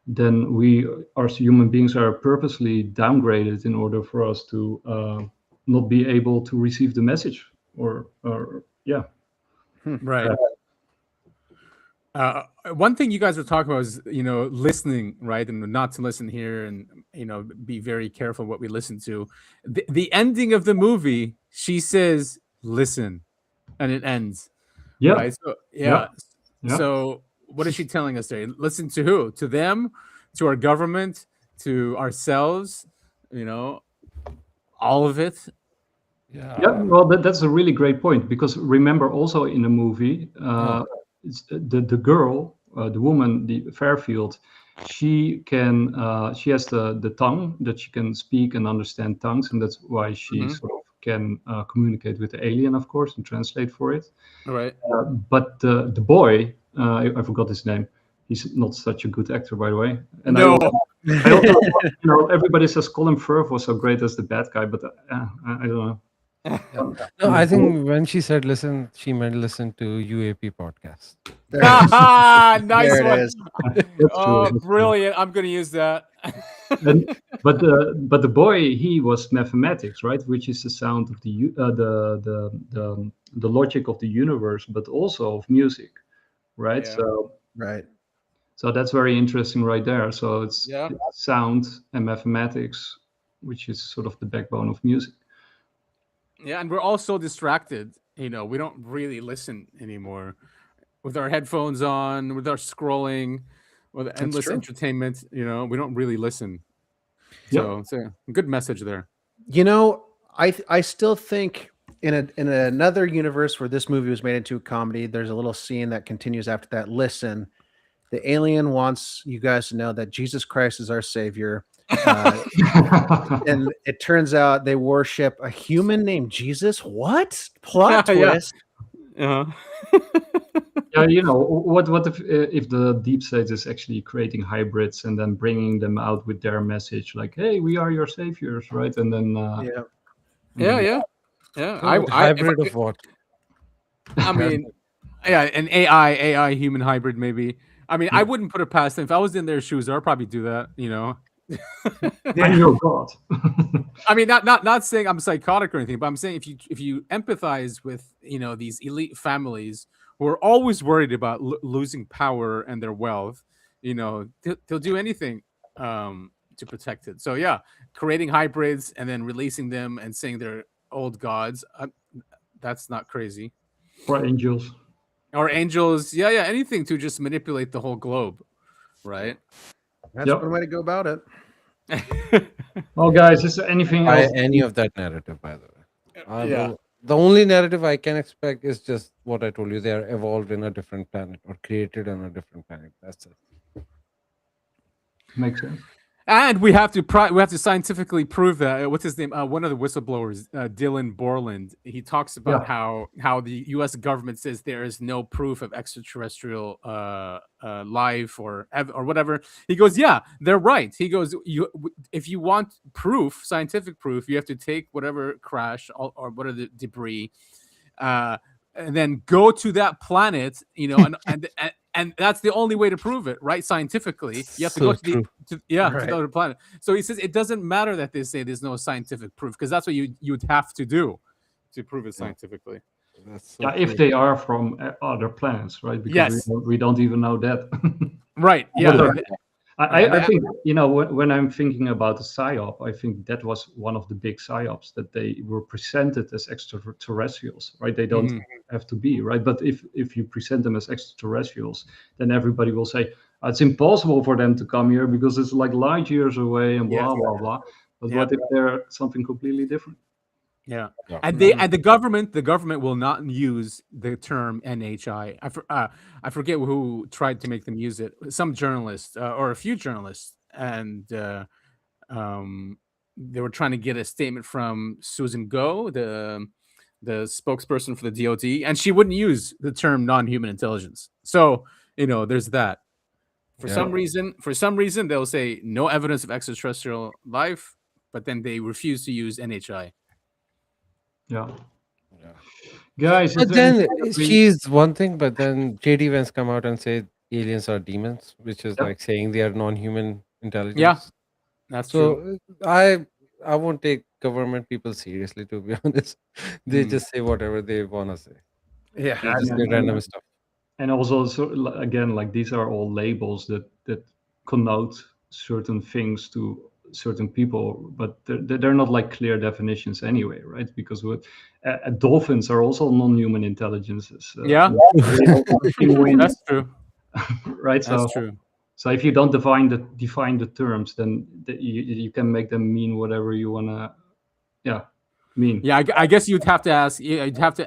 Then we, as human beings, are purposely downgraded in order for us to not be able to receive the message, or Right. One thing you guys were talking about is, listening, right? And not to listen here, and, be very careful what we listen to. The ending of the movie, she says, listen, and it ends. Yeah. Right? So, Yeah. So what is she telling us there? Listen to who? To them, to our government, to ourselves, all of it. Yeah, well, that's a really great point, because remember also in the movie, it's the girl, the woman, the Fairfield, she has the tongue that she can speak and understand tongues, and that's why she sort of can communicate with the alien, of course, and translate for it. All right. But the boy, I forgot his name. He's not such a good actor, by the way. And No. I also, everybody says Colin Firth was so great as the bad guy, but I don't know. No, I think when she said listen, she meant listen to UAP podcast. Nice There it one. is. Oh, brilliant. I'm going to use that. But the boy, he was mathematics, right? Which is the sound of the logic of the universe, but also of music, right? Yeah. So that's very interesting right there. So it's sound and mathematics, which is sort of the backbone of music. Yeah, and we're all so distracted. We don't really listen anymore. With our headphones on, with our scrolling, with endless entertainment, we don't really listen. So it's a good message there. I still think in another universe where this movie was made into a comedy, there's a little scene that continues after that. Listen, the alien wants you guys to know that Jesus Christ is our savior. And it turns out they worship a human named Jesus. What? Plot Yeah. twist. Uh-huh. Yeah, what if the deep state is actually creating hybrids and then bringing them out with their message, like, "Hey, we are your saviors," right? And then Yeah. Hybrid of what? I mean, yeah, an AI human hybrid maybe. I mean, I wouldn't put it past them. If I was in their shoes, I'd probably do that. I'm your god. I mean, not saying I'm psychotic or anything, but I'm saying if you empathize with these elite families who are always worried about losing power and their wealth, they'll do anything to protect it. So yeah, creating hybrids and then releasing them and saying they're old gods, that's not crazy. Or angels. Or angels, yeah, anything to just manipulate the whole globe, right? That's one way to go about it. Oh, guys, is there anything else? Any of that narrative, by the way. Yeah. The only narrative I can expect is just what I told you. They are evolved in a different planet or created on a different planet. That's it. Makes sense. And we have to scientifically prove that. What's his name? One of the whistleblowers, Dylan Borland. He talks about how the U.S. government says there is no proof of extraterrestrial life or whatever. He goes, yeah, they're right. He goes, if you want proof, scientific proof, you have to take whatever crash or what are the debris, and then go to that planet, and that's the only way to prove it, right? Scientifically, you have to go to the other planet. So he says it doesn't matter that they say there's no scientific proof, because that's what you'd have to do to prove it scientifically. If they are from other planets, right? Because we don't even know that. Right. Yeah. I think when I'm thinking about the psyop, I think that was one of the big psyops, that they were presented as extraterrestrials, right? They don't have to be, right? But if you present them as extraterrestrials, then everybody will say it's impossible for them to come here because it's like light years away and blah blah blah. But what if they're something completely different? Yeah, and the government will not use the term NHI. I forget who tried to make them use it. Some journalists or a few journalists, and they were trying to get a statement from Susan Go, the spokesperson for the DoD, and she wouldn't use the term non-human intelligence. So there's that. For some reason, they'll say no evidence of extraterrestrial life, but then they refuse to use NHI. Yeah. Guys, but then she's one thing, but then JD Vance come out and say aliens are demons, which is like saying they are non-human intelligence. Yeah, that's true. I won't take government people seriously, to be honest. They just say whatever they want to say. Yeah, they just say random stuff. And also, again, like these are all labels that connote certain things to certain people, but they're not like clear definitions anyway, right? Because dolphins are also non-human intelligences. That's true. Right. That's true. So if you don't define the terms, then you can make them mean whatever you wanna. Mean. Yeah, I guess you'd have to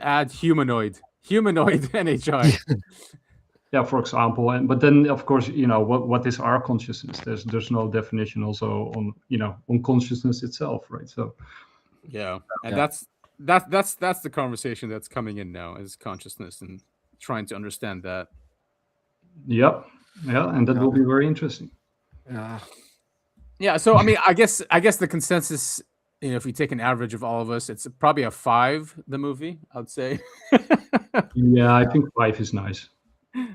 add humanoid NHI. Yeah, for example, but then of course, what is our consciousness? There's no definition also on consciousness itself, right? So and that's the conversation that's coming in now, is consciousness and trying to understand that. Yeah, and that will be very interesting. Yeah. So I mean, I guess the consensus, if we take an average of all of us, it's probably a 5. The movie, I'd say. Yeah, I think 5 is nice.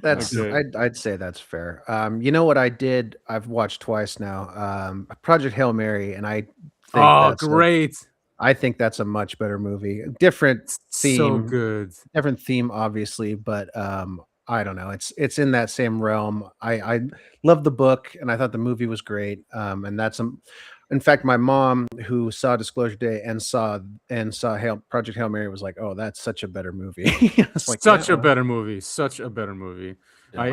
That's I'd say that's fair. You know what I did? I've watched twice now. Project Hail Mary, and I think great. I think that's a much better movie. Different theme, so good. Different theme, obviously, but I don't know. It's in that same realm. I love the book, and I thought the movie was great. And that's in fact, my mom, who saw Disclosure Day and saw Project Hail Mary, was like, "Oh, that's such a better movie." Such a better movie. I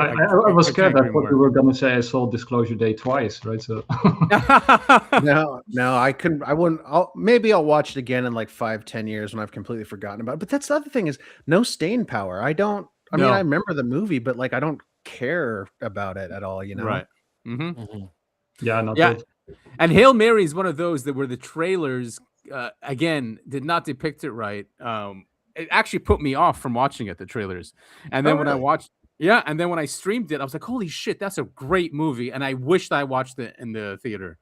was scared. I thought you were gonna say I saw Disclosure Day twice, right? So no, I couldn't. I wouldn't. Maybe I'll watch it again in like 5-10 years when I've completely forgotten about it. But that's the other thing, is no staying power. I mean, I remember the movie, but like I don't care about it at all. Right. Yeah. No. Yeah. And Hail Mary is one of those that where the trailers again did not depict it right. It actually put me off from watching it, the trailers. And then when I watched, and then when I streamed it, I was like, holy shit, that's a great movie. And I wished I watched it in the theater.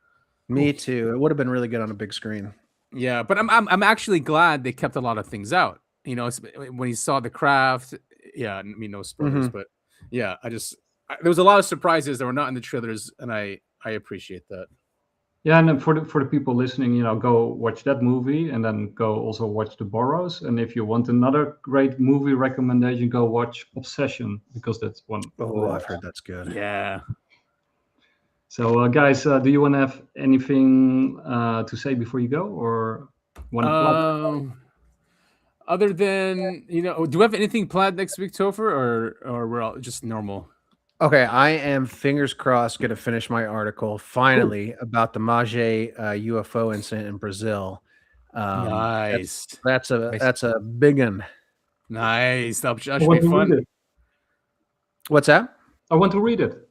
Me too. It would have been really good on a big screen. Yeah, but I'm actually glad they kept a lot of things out. You know, when he saw The Craft, I mean, no spoilers, but yeah, there was a lot of surprises that were not in the trailers, and I appreciate that. Yeah, and then for the people listening, you know, go watch that movie, and then go also watch The Burrows. And if you want another great movie recommendation, go watch Obsession, because that's one. Oh, I've heard that's good. Yeah. So, guys, do you want to have anything to say before you go, or want to plug? Other than, you know, do we have anything planned next week, Topher, or we're all just normal? Okay, I am fingers crossed going to finish my article finally about the Maje UFO incident in Brazil. Nice. That's a big one. Nice. That should be fun. What's that? I want to read it.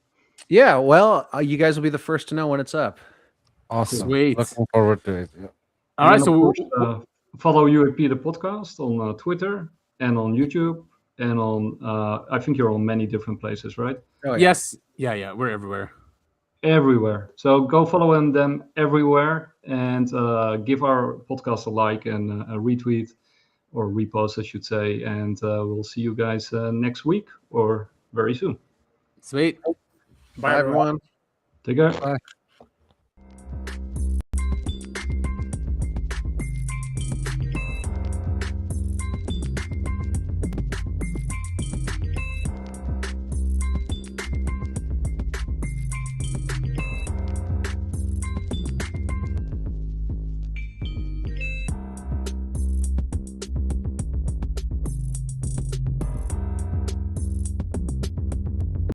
Yeah, well, you guys will be the first to know when it's up. Awesome. Sweet. Looking forward to it. Yeah. All right, so follow UAP the podcast on Twitter and on YouTube and on I think you're on many different places, right? Oh, yeah. Yes. Yeah. We're everywhere. Everywhere. So go follow them everywhere, and give our podcast a like and a retweet or repost, I should say. And we'll see you guys next week or very soon. Sweet. Bye everyone. Take care. Bye.